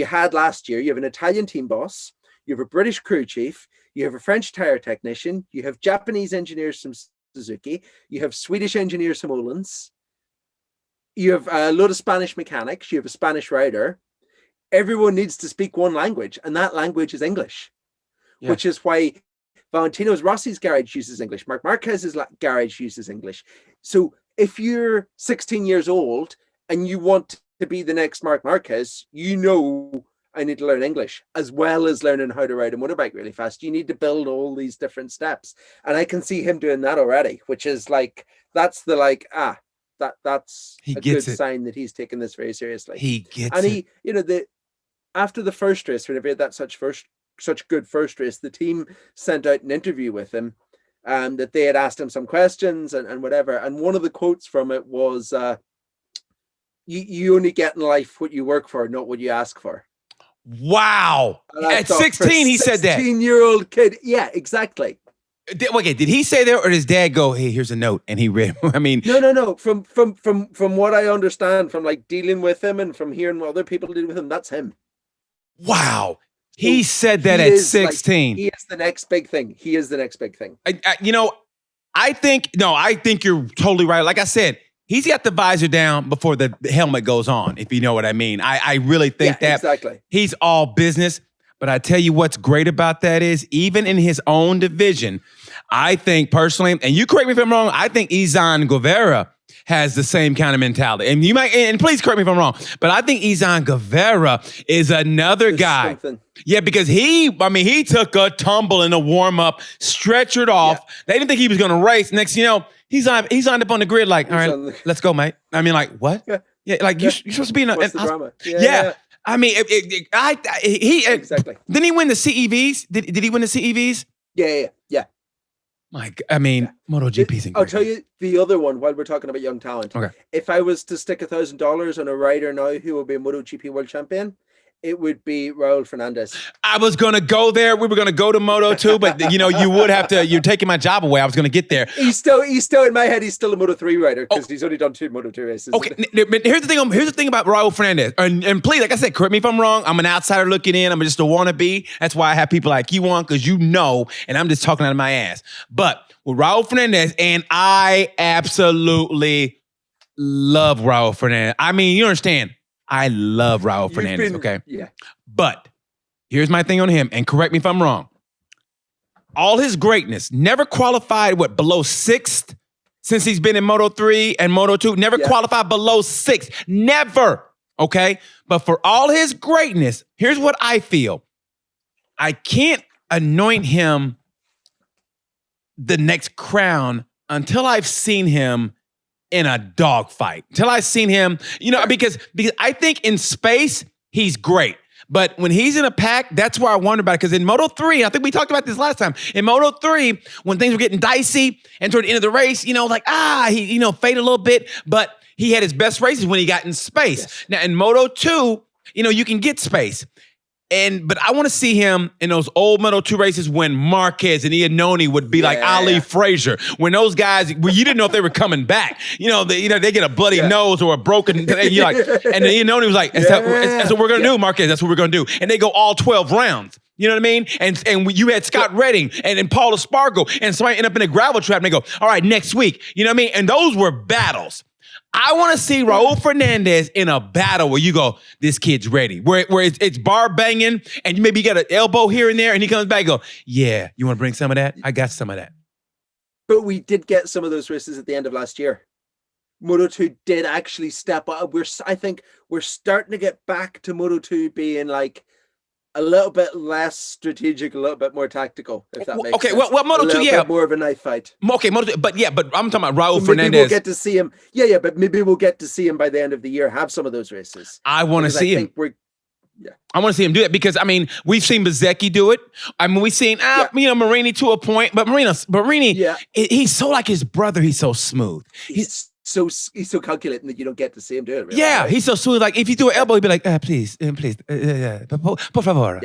had last year, you have an Italian team boss, you have a British crew chief, you have a French tire technician, you have Japanese engineers from Suzuki, you have Swedish engineers from Öhlins, you have a load of Spanish mechanics, you have a Spanish rider. Everyone needs to speak one language, and that language is English, which is why Valentino's Rossi's garage uses English. Marc Marquez's garage uses English. So if you're 16 years old and you want to be the next Marc Marquez, you know I need to learn English as well as learning how to ride a motorbike really fast. You need to build all these different steps. And I can see him doing that already, which is like, that's the like, that's a good sign that he's taking this very seriously. He gets and he, you know, after the first race, whenever he had that such good first race, the team sent out an interview with him, that they had asked him some questions and whatever. And one of the quotes from it was, you only get in life what you work for, not what you ask for. Wow. At 16, he said that. 16-year-old kid. Yeah, exactly. Okay, did he say that, or does dad go, hey, here's a note, and he read? I mean, no. From what I understand, from like dealing with him and from hearing what other people did with him, that's him. Wow. He said that at 16. He is the next big thing. He is the next big thing. I think you're totally right. Like I said, he's got the visor down before the helmet goes on, if you know what I mean. I really think that exactly. He's all business. But I tell you what's great about that is, even in his own division, I think personally, and you correct me if I'm wrong, I think Izan Guevara has the same kind of mentality. And you might, and please correct me if I'm wrong, but I think Izan Guevara is another guy. Something. Yeah, because he took a tumble in a warm-up, stretchered off. Yeah. They didn't think he was going to race. Next, he's on up on the grid like, all right, let's go, mate. I mean, like, what? Yeah, like you're supposed to be in a... What's the drama? Yeah. I mean, exactly. Didn't he win the CEVs? Did he win the CEVs? Yeah. MotoGP's incredible. I'll tell you the other one while we're talking about young talent. Okay. If I was to stick $1,000 on a rider now who will be a MotoGP world champion, it would be Raul Fernandez. I was going to go there. We were going to go to Moto2, but you would have to, you're taking my job away. I was going to get there. He's still in my head. He's still a Moto3 rider because he's only done 2 Moto2 races. Okay. But here's the thing about Raul Fernandez. And please, like I said, correct me if I'm wrong. I'm an outsider looking in. I'm just a wannabe. That's why I have people like you on, because and I'm just talking out of my ass. But with Raul Fernandez, and I absolutely love Raul Fernandez. I mean, you understand. I love Raul Fernandez, okay? Yeah. But here's my thing on him, and correct me if I'm wrong. All his greatness, never qualified, below 6th since he's been in Moto3 and Moto2, never qualified below 6th, never, okay? But for all his greatness, here's what I feel. I can't anoint him the next crown until I've seen him in a dogfight, until I've seen him, because I think in space, he's great. But when he's in a pack, that's where I wonder about it. Because in Moto3, I think we talked about this last time. In Moto3, when things were getting dicey and toward the end of the race, he faded a little bit, but he had his best races when he got in space. Yes. Now in Moto2, you can get space. But I want to see him in those old Moto2 races when Marquez and Iannone would be like Ali Frazier. When those guys, you didn't know if they were coming back. They get a bloody nose or a broken, and you're like, and then Iannone was like, that's what we're going to do, Marquez. That's what we're going to do. And they go all 12 rounds. You know what I mean? And you had Scott Redding and Paul Espargo, and somebody end up in a gravel trap, and they go, all right, next week. You know what I mean? And those were battles. I want to see Raul Fernandez in a battle where you go, this kid's ready. Where it's bar banging and maybe you got an elbow here and there, and he comes back and go, yeah, you want to bring some of that? I got some of that. But we did get some of those races at the end of last year. Moto2 did actually step up. I think we're starting to get back to Moto2 being like a little bit less strategic, a little bit more tactical, if that makes sense. Okay, well, Moto2, bit more of a knife fight. Okay, Moto2, but I'm talking about Raul Maybe Fernandez. We'll get to see him. Yeah, but maybe we'll get to see him by the end of the year, have some of those races. I want to see him. I want to see him do it because, we've seen Bezzecchi do it. We've seen, Marini to a point, but Marini, he's so like his brother. He's so smooth. He's so calculating that you don't get to see him do it. Really, right? He's so smooth. Like if you do an elbow, he'd be like, please, por favor,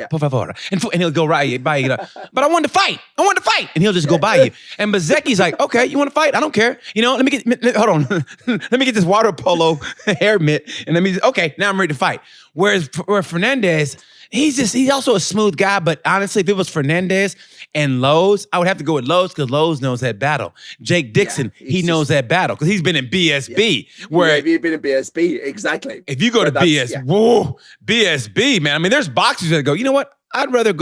and he'll go right by you. But I want to fight, and he'll just go by you. And Bezzecchi's like, okay, you want to fight? I don't care. Let me get. Hold on, let me get this water polo hair mitt, and okay, now I'm ready to fight. Where Fernandez, he's also a smooth guy. But honestly, if it was Fernandez and Lowe's, I would have to go with Lowe's because Lowe's knows that battle. Jake Dixon, he knows that battle because he's been in BSB. Where he's been in BSB, exactly. If you go to BSB, man. There's boxers that go, you know what? I'd rather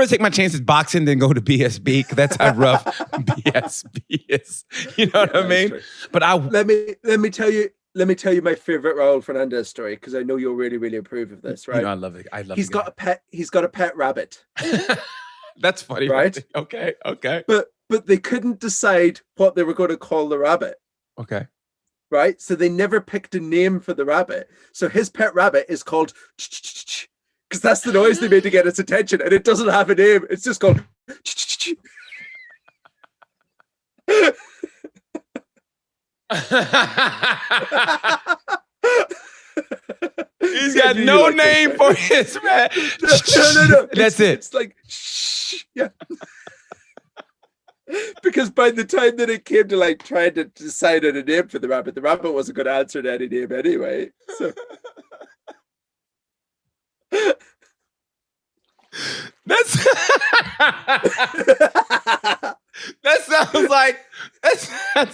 take my chances boxing than go to BSB because that's how rough BSB is. You know what I mean? True. But let me tell you my favorite Raul Fernandez story, because I know you'll really, really approve of this, right? You know, I love it. He's got a pet rabbit. That's funny, right? Okay. But they couldn't decide what they were going to call the rabbit. Okay. Right? So they never picked a name for the rabbit. So his pet rabbit is called because that's the noise they made to get its attention, and it doesn't have a name. It's just called He's got no name for his man. No. That's it. It's like yeah. Because by the time that it came to like trying to decide on a name for the rabbit wasn't going to answer to any name anyway. So that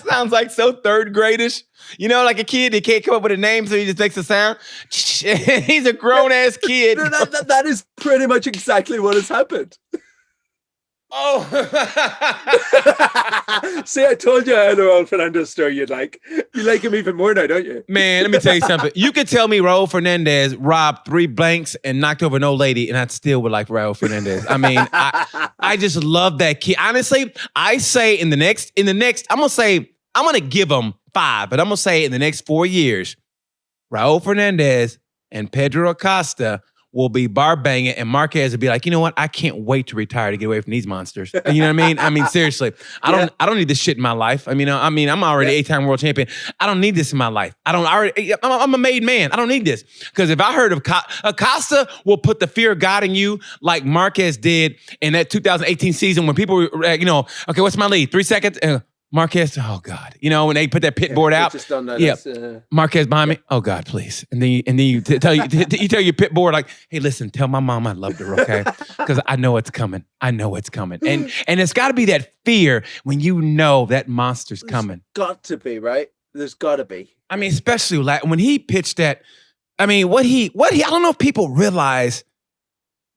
sounds like so third gradish. You know, like a kid, they can't come up with a name, so he just makes a sound. He's a grown ass kid. That is pretty much exactly what has happened. Oh, see, I told you I had a Raul Fernandez story you'd like. You like him even more now, don't you? Man, let me tell you something. You could tell me Raul Fernandez robbed 3 banks and knocked over an old lady, and I'd still would like Raul Fernandez. I mean, I just love that kid. Honestly, I say in the next, I'm gonna give him 5, but I'm gonna say in the next 4 years, Raul Fernandez and Pedro Acosta will be bar banging, and Marquez will be like, you know what? I can't wait to retire to get away from these monsters. You know what I mean? I mean, seriously, I don't need this shit in my life. I'm already 8-time world champion. I don't need this in my life. I'm a made man. I don't need this. Because if I heard of Acosta will put the fear of God in you like Marquez did in that 2018 season when people were, okay, what's my lead? 3 seconds? Marquez, oh God, when they put that pit board out, just done that. Marquez behind me, oh God, please, and then you tell your pit board like, hey, listen, tell my mom I loved her, okay? Because I know it's coming, and it's got to be that fear when you know that monster's coming. Got to be right. There's got to be. I mean, especially like when he pitched that. I mean, what he. I don't know if people realize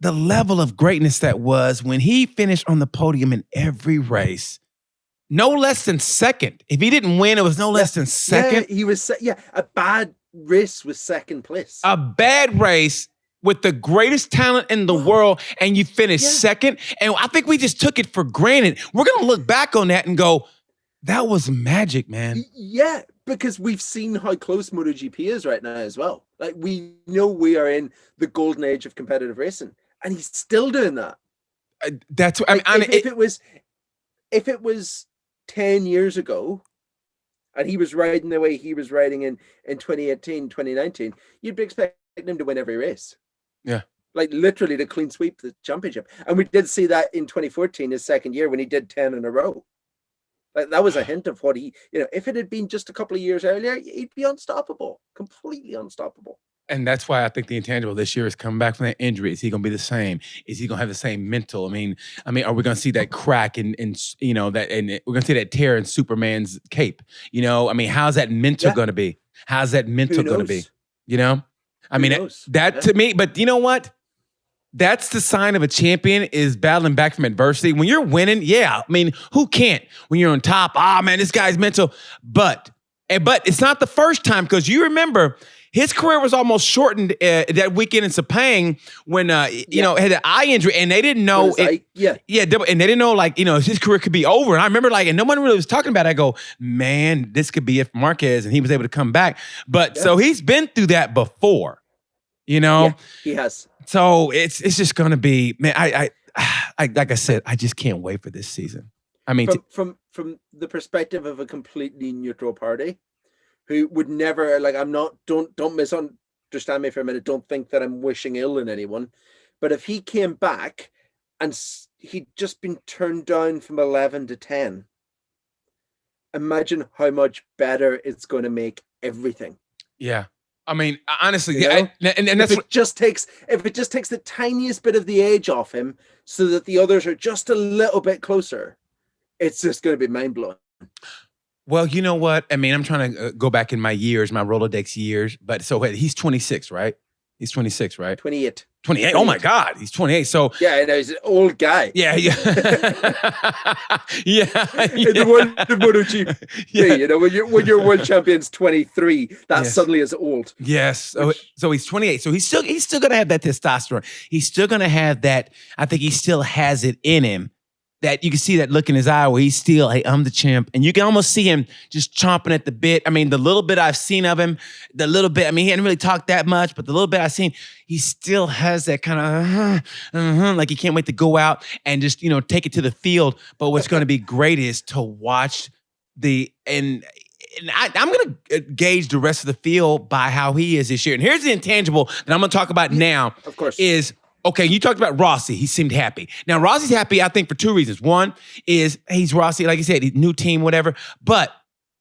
the level of greatness that was when he finished on the podium in every race. No less than second. If he didn't win, it was no less than second. Yeah, he was. A bad race was second place. A bad race with the greatest talent in the world, and you finished second. And I think we just took it for granted. We're gonna look back on that and go, "That was magic, man." Yeah, because we've seen how close MotoGP is right now as well. Like we know we are in the golden age of competitive racing, and he's still doing that. That's what like, I mean. If it was 10 years ago and he was riding the way he was riding in 2018, 2019, you'd be expecting him to win every race. Yeah. Like literally to clean sweep the championship. And we did see that in 2014, his second year, when he did 10 in a row. Like that was a hint of what he, if it had been just a couple of years earlier, he'd be unstoppable, completely unstoppable. And that's why I think the intangible this year is coming back from that injury. Is he going to be the same? Is he going to have the same mental? I mean, are we going to see that crack and we're going to see that tear in Superman's cape? How's that mental going to be? How's that mental going to be? To me, but you know what? That's the sign of a champion is battling back from adversity. When you're winning, who can't? When you're on top, man, this guy's mental. But it's not the first time, because you remember his career was almost shortened that weekend in Sepang when had an eye injury, and they didn't know and they didn't know his career could be over. And I remember and no one really was talking about it. I go, man, this could be if Marquez, and he was able to come back. But so he's been through that before, Yeah, he has. So it's just gonna be, man. I like I said, I just can't wait for this season. I mean, from the perspective of a completely neutral party, who would never don't misunderstand me for a minute. Don't think that I'm wishing ill in anyone, but if he came back and he'd just been turned down from 11 to 10, imagine how much better it's going to make everything. Yeah. I mean, honestly, and that's if it just takes the tiniest bit of the edge off him so that the others are just a little bit closer, it's just going to be mind-blowing. Well, you know what? I mean, I'm trying to go back in my Rolodex years, but so he's 26, right? He's 26, right? 28. 28. Oh my God, he's 28. So yeah, I know, he's an old guy. Yeah. In the world of MotoGP, you know, when your world champion's 23, that suddenly is old. Yes. So he's 28. So he's still gonna have that testosterone. He's still gonna have that. I think he still has it in him. That you can see that look in his eye where he's still, hey, I'm the champ. And you can almost see him just chomping at the bit. I mean, the little bit I've seen of him, he hadn't really talked that much, but the little bit I've seen, he still has that kind of, like he can't wait to go out and just, take it to the field. But what's going to be great is to watch I'm going to gauge the rest of the field by how he is this year. And here's the intangible that I'm going to talk about now. Of course. Okay, you talked about Rossi. He seemed happy. Now, Rossi's happy, I think, for two reasons. One is he's Rossi, like you said, new team, whatever. But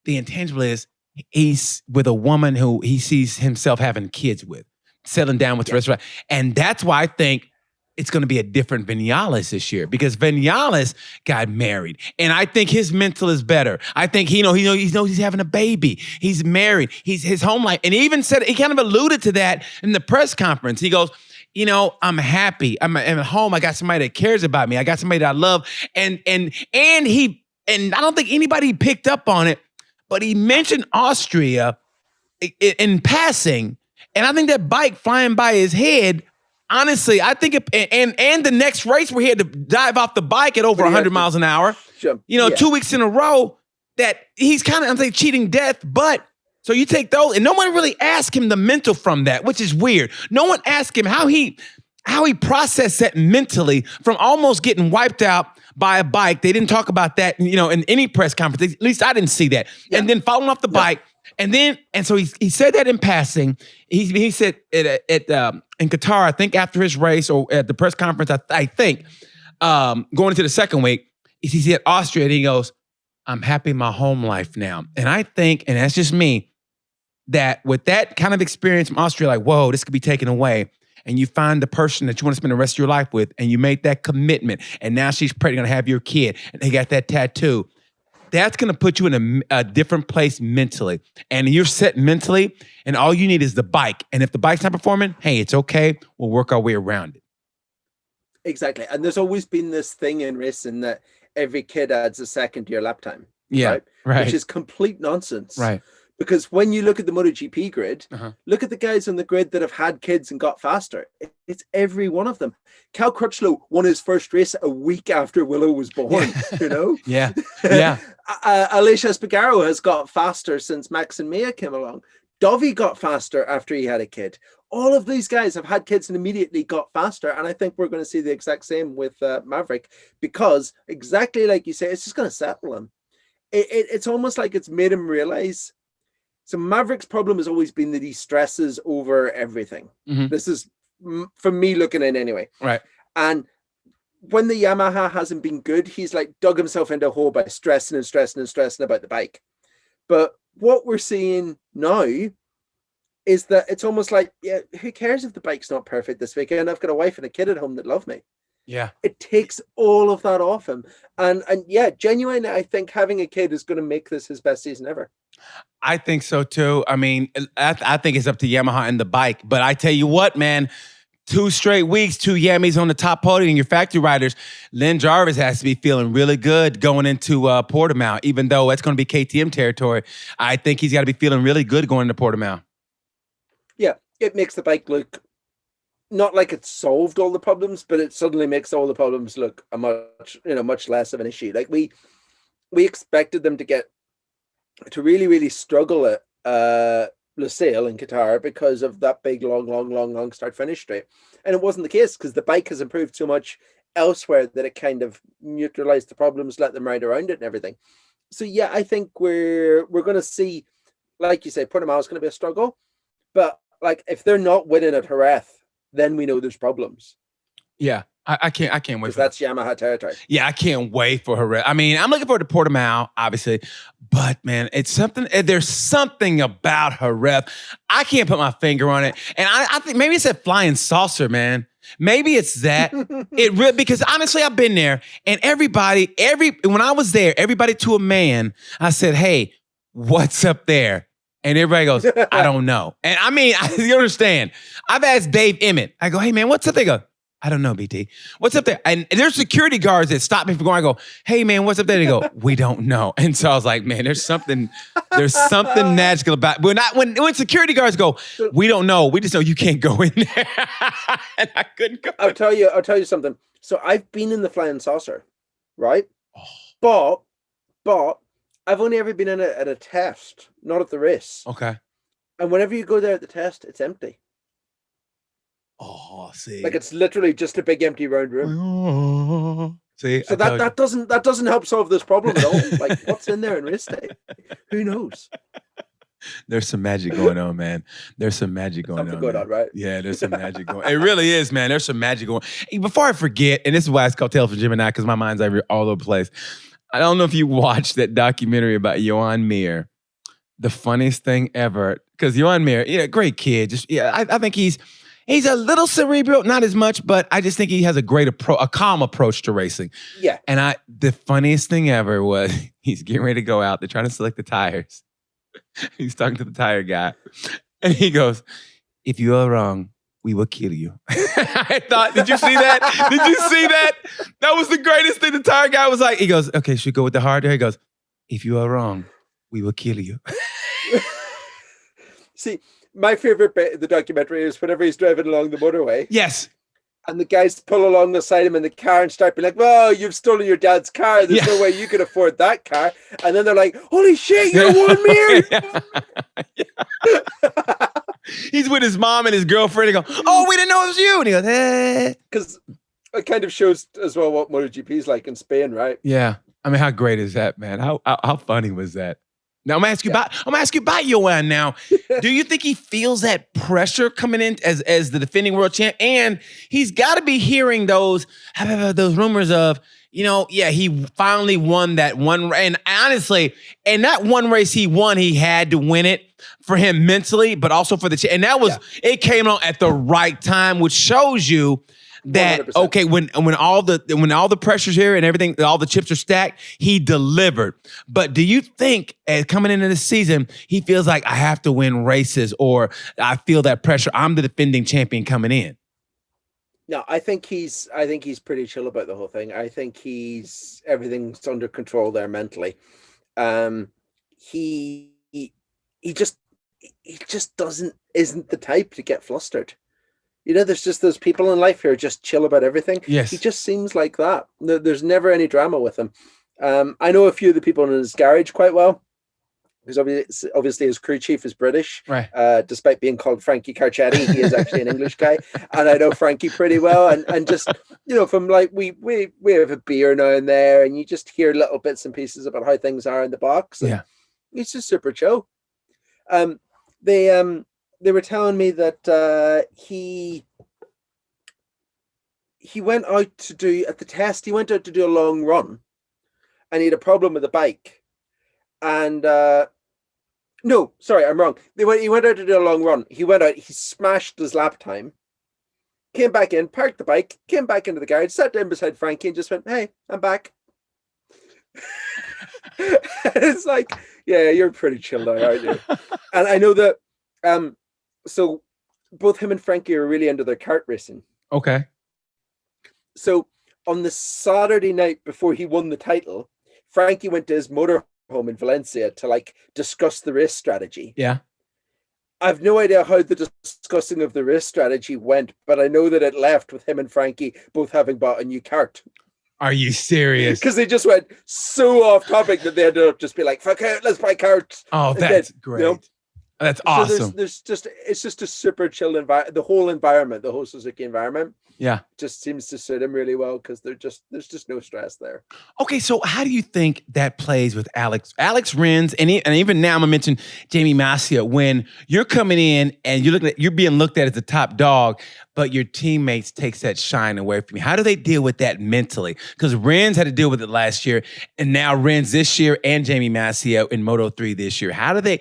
the intangible is he's with a woman who he sees himself having kids with, settling down with the rest of it. And that's why I think it's going to be a different Vinales this year, because Vinales got married. And I think his mental is better. I think he knows he's having a baby. He's married. He's his home life. And he even said, he kind of alluded to that in the press conference. He goes, I'm happy. I'm at home. I got somebody that cares about me. I got somebody that I love. And I don't think anybody picked up on it, but he mentioned Austria in passing. And I think that bike flying by his head, honestly, I think and the next race where he had to dive off the bike at over 100 miles an hour, 2 weeks in a row, that he's kind of, I'm saying, cheating death, but so you take those, and no one really asked him the mental from that, which is weird. No one asked him how he processed that mentally from almost getting wiped out by a bike. They didn't talk about that, in any press conference. At least I didn't see that. Yeah. And then falling off the bike, and so he said that in passing. He said in Qatar, I think after his race or at the press conference, I think going into the second week, he said Austria, and he goes, "I'm happy in my home life now." And I think, and that's just me, that with that kind of experience from Austria, like, whoa, this could be taken away. And you find the person that you want to spend the rest of your life with, and you make that commitment, and now she's pregnant, going to have your kid, and they got that tattoo. That's going to put you in a different place mentally. And you're set mentally, and all you need is the bike. And if the bike's not performing, hey, it's okay. We'll work our way around it. Exactly. And there's always been this thing in racing that every kid adds a second to your lap time. Yeah, right. Which is complete nonsense. Right. Because when you look at the MotoGP grid, look at the guys on the grid that have had kids and got faster. It's every one of them. Cal Crutchlow won his first race a week after Willow was born, Yeah. Aleix Espargaro has got faster since Max and Mia came along. Dovi got faster after he had a kid. All of these guys have had kids and immediately got faster. And I think we're going to see the exact same with Maverick, because exactly like you say, it's just going to settle him. It's almost like it's made him realize. So Maverick's problem has always been that he stresses over everything. Mm-hmm. This is from me looking in anyway. Right. And when the Yamaha hasn't been good, he's like dug himself into a hole by stressing about the bike. But what we're seeing now is that it's almost like, who cares if the bike's not perfect this weekend? I've got a wife and a kid at home that love me. Yeah. It takes all of that off him. And genuinely, I think having a kid is going to make this his best season ever. I think so too. I mean, I think it's up to Yamaha and the bike. But I tell you what, man, 2 straight weeks, 2 Yammies on the top podium, your factory riders. Lynn Jarvis has to be feeling really good going into Portimao, even though that's going to be KTM territory. I think he's got to be feeling really good going into Portimao. Yeah, it makes the bike look not like it's solved all the problems, but it suddenly makes all the problems look much less of an issue. Like we expected them to really, really struggle at Lusail in Qatar because of that big long start finish straight, and it wasn't the case because the bike has improved so much elsewhere that it kind of neutralized the problems, let them ride around it and everything. So yeah, I think we're going to see, like you say, Portimao is going to be a struggle, but like if they're not winning at Jerez, then we know there's problems. Yeah. I can't wait for that's Yamaha territory. Yeah, I can't wait for her. I mean, I'm looking forward to Portimao, obviously, but man, it's something. There's something about Jerez. I can't put my finger on it, and I think maybe it's that flying saucer, man. Maybe it's that. It really, because honestly, I've been there, and when I was there, everybody to a man, I said, "Hey, what's up there?" And everybody goes, I don't know. And I mean, you understand. I've asked Dave Emmett. I go, hey, man, what's up? They go, I don't know, BT. What's up there? And there's security guards that stop me from going. I go, hey, man, what's up there? They go, we don't know. And so I was like, man, there's something magical about when security guards go, we don't know. We just know you can't go in there. And I couldn't go. I'll tell you something. So I've been in the flying saucer, right? But I've only ever been in it at a test, not at the race. Okay. And whenever you go there at the test, it's empty. Oh, see. Like it's literally just a big empty round room. See, so that doesn't help solve this problem at all. Like what's in there in race day? Who knows? There's some magic going on, man. There's some magic going Something going on, right? Yeah, there's some magic going on. It really is, man. There's some magic going on. Before I forget, and this is why it's called Tales from Gemini, because my mind's all over the place. I don't know if you watched that documentary about Joan Mir. The funniest thing ever, because Joan Mir, great kid. I think he's a little cerebral, not as much, but I just think he has a calm approach to racing. Yeah. And the funniest thing ever was he's getting ready to go out. They're trying to select the tires. He's talking to the tire guy, and he goes, "If you are wrong, we will kill you." I thought, did you see that? Did you see that? That was the greatest thing. The tire guy was like, he goes, "Okay, should we go with the hard?" He goes, "If you are wrong, we will kill you." See, my favorite bit of the documentary is whenever he's driving along the motorway. Yes. And the guys pull along beside him in the car and start being like, "Well, you've stolen your dad's car. There's no way you could afford that car." And then they're like, "Holy shit, you're Joan Mir." He's with his mom and his girlfriend. He goes, "Oh, we didn't know it was you." And he goes, "Eh." Because it kind of shows as well what MotoGP is like in Spain, right? Yeah. I mean, how great is that, man? How funny was that? Now I'm gonna ask you about Joan now. Do you think he feels that pressure coming in as the defending world champ? And he's got to be hearing those rumors of, he finally won that one. And honestly, in that one race he won, he had to win it for him mentally, but also for the and that was it came on at the right time, which shows you that 100%. Okay, when all the pressure's here and everything, all the chips are stacked, he delivered. But do you think, as coming into the season, he feels like I have to win races, or I feel that pressure? I'm the defending champion coming in. No, I think he's pretty chill about the whole thing. I think everything's under control there mentally. He just isn't the type to get flustered. There's just those people in life who are just chill about everything. Yes. He just seems like that. There's never any drama with him. I know a few of the people in his garage quite well, because obviously his crew chief is British. Right. Despite being called Frankie Carcetti, he is actually an English guy. And I know Frankie pretty well. And just, from like, we have a beer now and there, and you just hear little bits and pieces about how things are in the box. And he's just super chill. They were telling me that he went out to do, at the test, he went out to do a long run, and he had a problem with the bike. And no, sorry, I'm wrong. He went out to do a long run. He went out, he smashed his lap time, came back in, parked the bike, came back into the garage, sat down beside Frankie and just went, "Hey, I'm back." It's like, yeah, you're pretty chill now, aren't you? And I know that so both him and Frankie are really into their kart racing. Okay. So on the Saturday night before he won the title, Frankie went to his motorhome in Valencia to discuss the race strategy. Yeah. I've no idea how the discussing of the race strategy went, but I know that it left with him and Frankie both having bought a new kart. Are you serious? Because they just went so off topic that they ended up just be like, "Fuck it, let's buy karts." Oh, that's great. That's awesome. So it's just a super chill environment. The whole environment, the whole Suzuki environment, just seems to suit him really well, because there's just no stress there. Okay, so how do you think that plays with Alex Rins, and even now I'm gonna mention Jamie Masia, when you're coming in and you're being looked at as the top dog, but your teammates takes that shine away from you? How do they deal with that mentally? Because Rins had to deal with it last year, and now Rins this year, and Jamie Masia in Moto3 this year. How do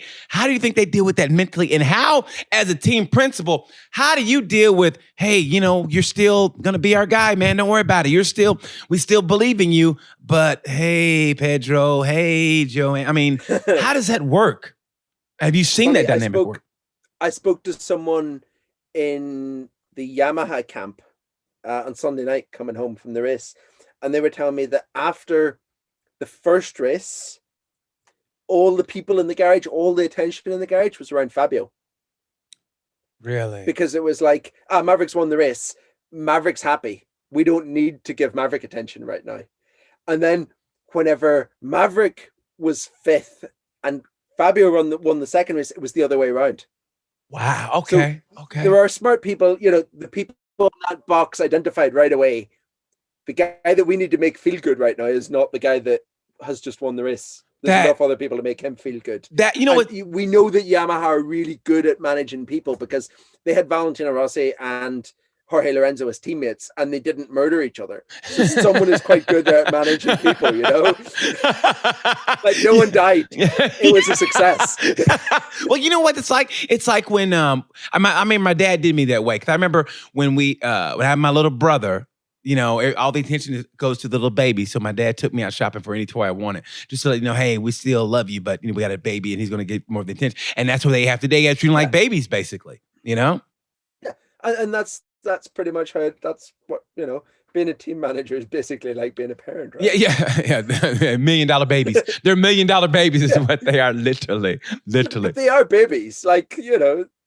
you think they deal with that mentally? And how, as a team principal, how do you deal with, hey, you're still gonna be our guy, man. Don't worry about it. We still believe in you, but hey, Pedro, hey, Joanne. I mean, how does that work? Have you seen that dynamic work? I spoke to someone in the Yamaha camp on Sunday night coming home from the race, and they were telling me that after the first race, all the people in the garage, all the attention in the garage was around Fabio. Really? Because it was like, Maverick's won the race. Maverick's happy. We don't need to give Maverick attention right now. And then whenever Maverick was fifth and Fabio won the second race, it was the other way around. Wow. Okay. So okay. There are smart people, the people in that box identified right away. The guy that we need to make feel good right now is not the guy that has just won the race. There's enough other people to make him feel good. We know that Yamaha are really good at managing people because they had Valentino Rossi and Jorge Lorenzo as teammates, and they didn't murder each other. So someone is quite good at managing people, Like no one died. It was a success. Well, you know what it's like? It's like when I mean, my dad did me that way. Because I remember when when I had my little brother. All the attention goes to the little baby. So my dad took me out shopping for any toy I wanted, just to let you know, hey, we still love you, but we got a baby, and he's going to get more of the attention. And that's what they have today. They treat like babies, basically. Yeah, and that's pretty much how. That's what being a team manager is basically like being a parent, right? Yeah. $1 million babies. They're $1 million babies, is what they are, literally. But they are babies, like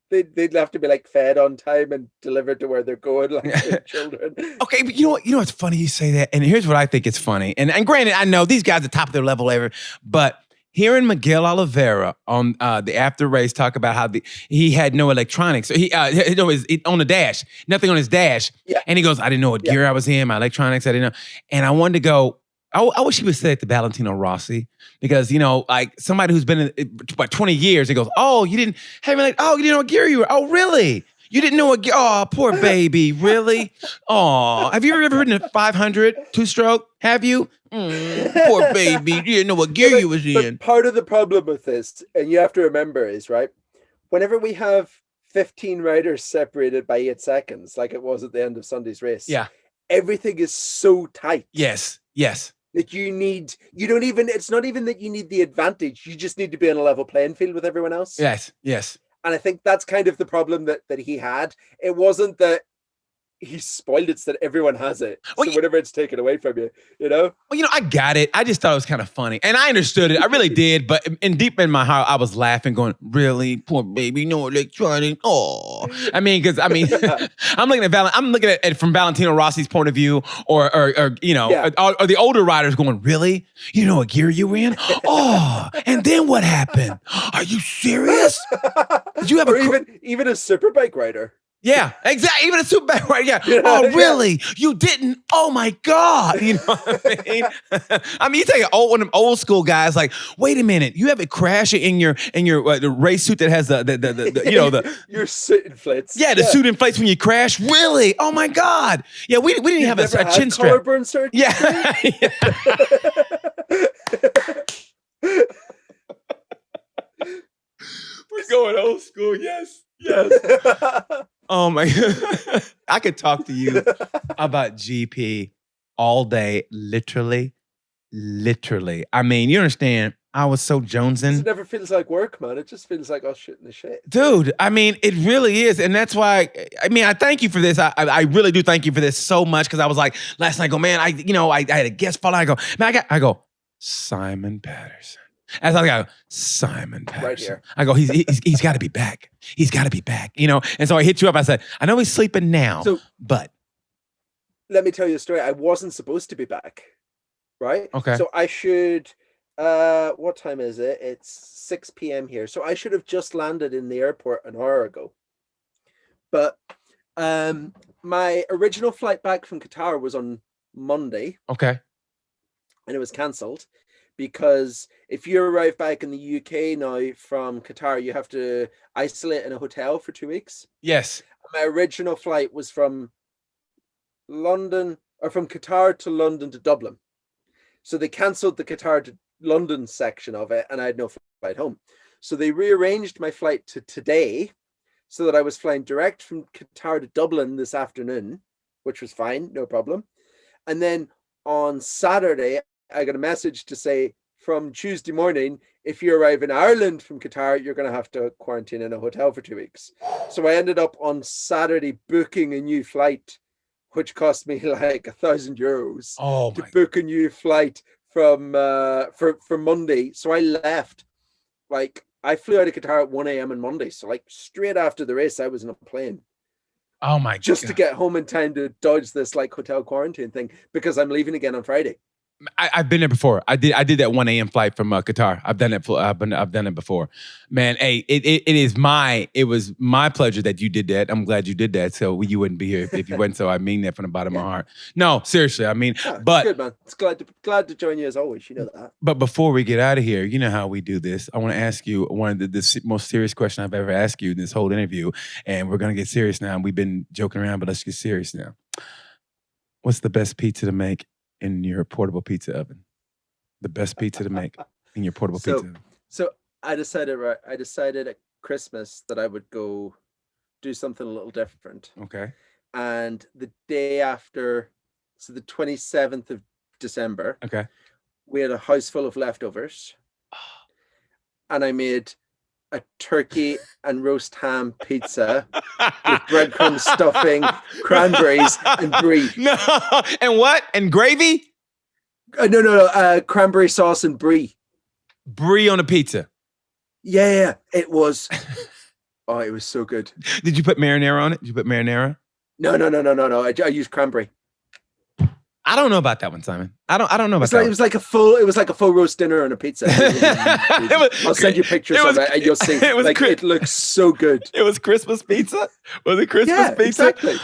They'd have to be like fed on time and delivered to where they're going, like children. Okay, but you know what's funny you say that, and here's what I think is funny. And granted, I know these guys are top of their level ever, but hearing Miguel Oliveira on the after race talk about how he had no electronics, so he on the dash, nothing on his dash, and he goes, I didn't know what gear I was in, my electronics, I didn't know, and I wanted to go. I wish he would say it to Valentino Rossi, because, like somebody who's been in about 20 years, he goes, oh, you didn't know what gear you were. Oh, really? You didn't know what gear? Oh, poor baby. Really? Oh, have you ever ridden a 500 two-stroke? Have you? Poor baby. You didn't know what gear you was in. But part of the problem with this, and you have to remember, is, right, whenever we have 15 riders separated by 8 seconds, like it was at the end of Sunday's race, everything is so tight. Yes. That it's not even that you need the advantage, you just need to be on a level playing field with everyone else. Yes. And I think that's kind of the problem that he had. It wasn't that he spoiled it, it's that everyone has it. So whenever it's taken away from you, Well, I got it. I just thought it was kind of funny. And I understood it. I really did. But deep in my heart, I was laughing, going, really? Poor baby, no electronic. Oh. I'm looking at it from Valentino Rossi's point of view, or the older riders going, really? You know what gear you were in? Oh, and then what happened? Are you serious? Did you have even a superbike rider? Yeah, exactly. Even a superbike, right? Yeah. Oh, really? You didn't? Oh my God! You know what I mean? You take one of them old school guys. Like, wait a minute, you have a crash in your the race suit that has the your suit inflates. Yeah, the suit inflates when you crash. Really? Oh my God! Yeah, we didn't have a chin strap. Collarbone surgery. Yeah. We're going old school. Yes. Oh my God. I could talk to you about GP all day, literally. I mean, you understand, I was so jonesing. It never feels like work, man. It just feels like us shooting the shit. Dude, it really is. And that's why, I thank you for this. I really do thank you for this so much, because I was like, last night, I go, man, I had a guest follow. I go, man, I go, Simon Patterson. As I go, Simon Patterson. Right here. I go, he's got to be back. He's got to be back. And so I hit you up. I said, I know he's sleeping now, but. Let me tell you a story. I wasn't supposed to be back, right? Okay. So I should, what time is it? It's 6 p.m. here. So I should have just landed in the airport an hour ago. But my original flight back from Qatar was on Monday. Okay. And it was cancelled. Because if you arrive back in the UK now from Qatar, you have to isolate in a hotel for 2 weeks. Yes. My original flight was from Qatar to London to Dublin. So they cancelled the Qatar to London section of it, and I had no flight home. So they rearranged my flight to today, so that I was flying direct from Qatar to Dublin this afternoon, which was fine, no problem. And then on Saturday, I got a message to say from Tuesday morning, if you arrive in Ireland from Qatar, you're going to have to quarantine in a hotel for 2 weeks. So I ended up on Saturday booking a new flight, which cost me like €1,000 to book a new flight from for Monday. So I left, like, I flew out of Qatar at 1 a.m. on Monday. So like straight after the race, I was in a plane. Oh my God. Just to get home in time to dodge this like hotel quarantine thing, because I'm leaving again on Friday. I've been there before. I did that 1 a.m. flight from Qatar. I've done it. I've done it before. Man, hey, it was my pleasure that you did that. I'm glad you did that. So you wouldn't be here if you wouldn't. So I mean that from the bottom of my heart. No, seriously. I mean, but good, man. It's glad to join you as always. You know that. But before we get out of here, you know how we do this. I want to ask you one of the most serious question I've ever asked you in this whole interview, and we're gonna get serious now. We've been joking around, but let's get serious now. What's the best pizza to make in your portable pizza oven? The best pizza to make in your portable pizza oven. So I decided at Christmas that I would go do something a little different. Okay. And the day after, so the 27th of December, okay, we had a house full of leftovers. And I made a turkey and roast ham pizza with breadcrumb stuffing, cranberries, and brie. No, and what? And gravy? No. Cranberry sauce and brie. Brie on a pizza. Yeah, it was. Oh, it was so good. Did you put marinara on it? Did you put marinara? No. I used cranberry. I don't know about that one, Simon. I don't know about that. It was like a full roast dinner and a pizza. I'll send you pictures of it and you'll see. It looks so good. It was Christmas pizza? Was it Christmas pizza? Exactly.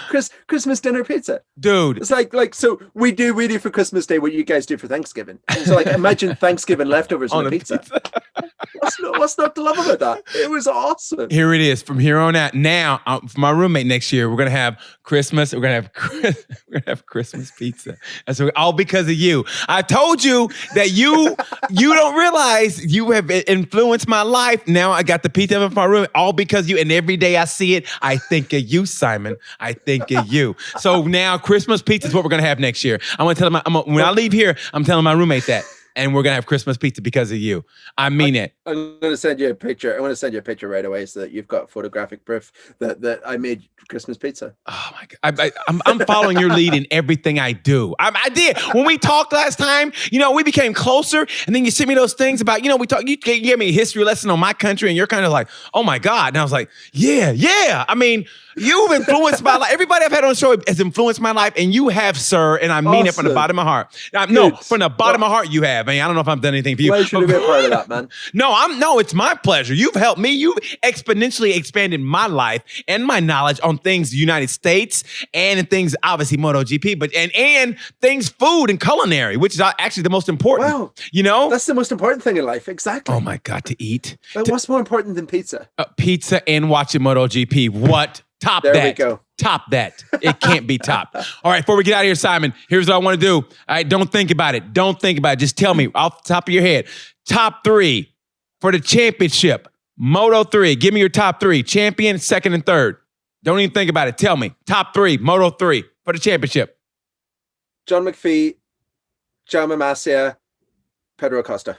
Christmas dinner pizza. Dude. It's like so we do for Christmas Day what you guys do for Thanksgiving. So like imagine Thanksgiving leftovers on a pizza. What's not to love about that? It was awesome. Here it is. From here on out. Now, for my roommate next year, we're gonna have Christmas. We're gonna have Christmas pizza. And so all because of you. I told you that you don't realize you have influenced my life. Now I got the pizza in my room, all because of you. And every day I see it, I think of you, Simon. I think of you. So now Christmas pizza is what we're gonna have next year. I'm gonna tell him when I leave here, I'm telling my roommate that. And we're gonna have Christmas pizza because of you. I mean it. I'm gonna send you a picture. I want to send you a picture right away so that you've got photographic proof that I made Christmas pizza. Oh my God! I'm following your lead in everything I do. I did when we talked last time. You know, we became closer, and then you sent me those things about we talked. You gave me a history lesson on my country, and you're kind of like, oh my God, and I was like, yeah. I mean, you've influenced my life. Everybody I've had on the show has influenced my life, and you have, sir. And I mean it from the bottom of my heart. No, from the bottom of my heart, you have. I mean, I don't know if I've done anything for you. Pleasure to be a part of that, man. No, it's my pleasure. You've helped me. You've exponentially expanded my life and my knowledge on things United States and in things obviously MotoGP, but and things food and culinary, which is actually the most important. Wow, you know, that's the most important thing in life. Exactly. Oh my God, to eat. But what's more important than pizza? Pizza and watching MotoGP. What? Top there that. We go. Top that. It can't be topped. All right, before we get out of here, Simon, here's what I want to do. All right, don't think about it. Don't think about it. Just tell me off the top of your head. Top 3 for the championship. Moto 3. Give me your top 3. Champion, second, and third. Don't even think about it. Tell me. Top 3, Moto 3 for the championship. John McPhee, Jaume Masia, Pedro Acosta.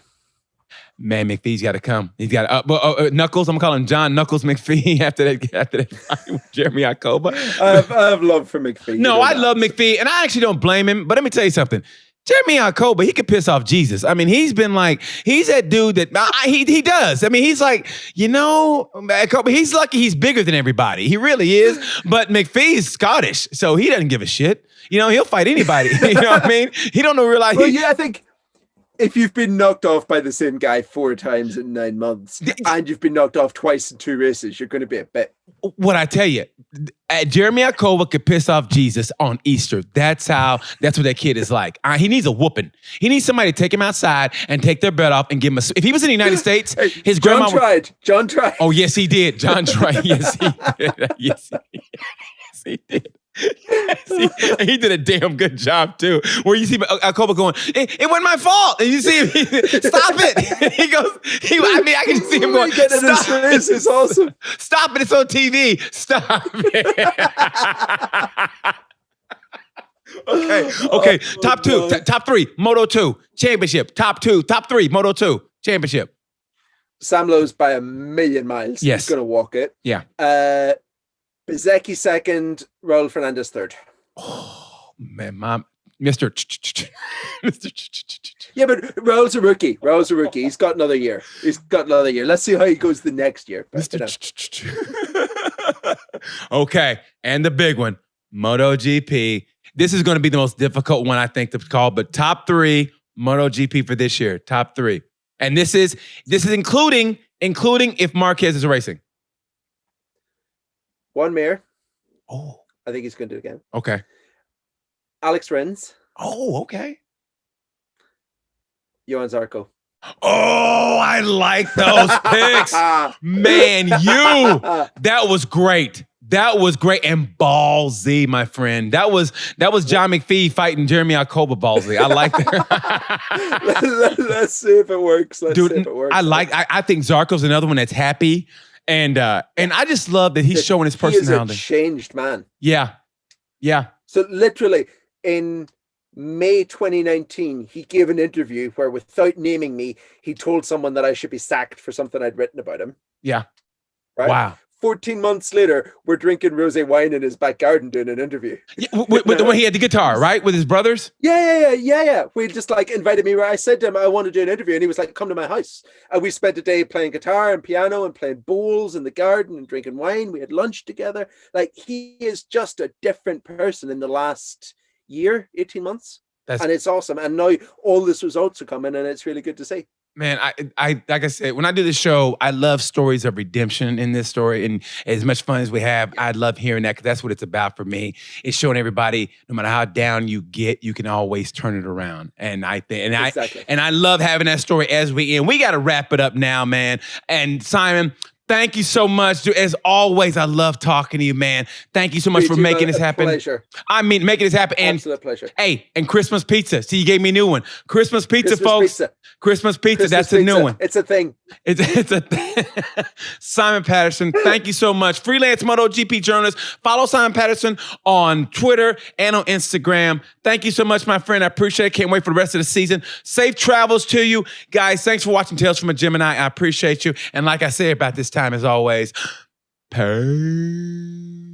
Man, McPhee's got to come. He's got Knuckles. I'm calling John Knuckles McPhee after that fight with Jeremy Acosta. I have love for McPhee. No, I love McPhee, and I actually don't blame him. But let me tell you something. Jeremy Acosta, he could piss off Jesus. I mean, he's that dude that he does. I mean, he's like, Acosta, he's lucky he's bigger than everybody. He really is. But McPhee's Scottish, so he doesn't give a shit. He'll fight anybody. You know what I mean? He don't realize. Well, I think if you've been knocked off by the same guy 4 times in 9 months and you've been knocked off twice in 2 races, you're going to be a bit. What I tell you, Jeremy Acosta could piss off Jesus on Easter. That's what that kid is like. He needs a whooping. He needs somebody to take him outside and take their belt off and give him if he was in the United States, his grandma John tried. Oh, yes, he did. John tried. Yes, he did. Yes, he did. He did a damn good job too. Where you see Acosta going, it wasn't my fault, and you see him, stop it. He goes, I can just see him going, stop this. It's awesome. Stop it. It's on TV. Stop it. Okay. Top two, top three, Moto 2 championship. Top two, top three, Moto 2 championship. Sam Lowe's by a million miles. Yes. He's going to walk it. Yeah. Bezecchi second, Raul Fernandez third. Oh, man, Mr. Yeah, but Raul's a rookie. He's got another year. Let's see how he goes the next year. But, Okay, and the big one, MotoGP. This is going to be the most difficult one, I think, to call, but top three MotoGP for this year. Top three. And this is including if Marquez is racing. Joan Mir. Oh. I think he's going to do it again. Okay. Alex Rins. Oh, okay. Johan Zarco. Oh, I like those picks. Man, that was great. That was great. And ballsy, my friend. That was John McPhee fighting Jeremy Alcoba ballsy. I like that. Let's see if it works. I think Zarco's another one that's happy. And I just love that he's showing his personality. He is a changed man. Yeah. Yeah. So literally in May 2019, he gave an interview where, without naming me, he told someone that I should be sacked for something I'd written about him. Yeah. Right? Wow. 14 months later, we're drinking rosé wine in his back garden doing an interview. Yeah, when he had the guitar, right? With his brothers? Yeah. We just invited me. I said to him, I want to do an interview. And he was like, come to my house. And we spent a day playing guitar and piano and playing bowls in the garden and drinking wine. We had lunch together. He is just a different person in the last year, 18 months. And it's awesome. And now all these results are coming and it's really good to see. Man, I like I said, when I do this show, I love stories of redemption in this story. And as much fun as we have, I love hearing that because that's what it's about for me. It's showing everybody, no matter how down you get, you can always turn it around. And I think, and I love having that story as we end. We got to wrap it up now, man. And Simon, thank you so much. As always, I love talking to you, man. Thank you so much for making this happen. Pleasure. I mean, making this happen. Absolute pleasure. Hey, and Christmas pizza. See, you gave me a new one. Christmas pizza, folks. Christmas pizza. That's a new one. It's a thing. It's a thing. Simon Patterson, thank you so much. Freelance MotoGP journalist. Follow Simon Patterson on Twitter and on Instagram. Thank you so much, my friend. I appreciate it. Can't wait for the rest of the season. Safe travels to you. Guys, thanks for watching Tales from a Gemini. I appreciate you. And like I say about this time, as always, peace.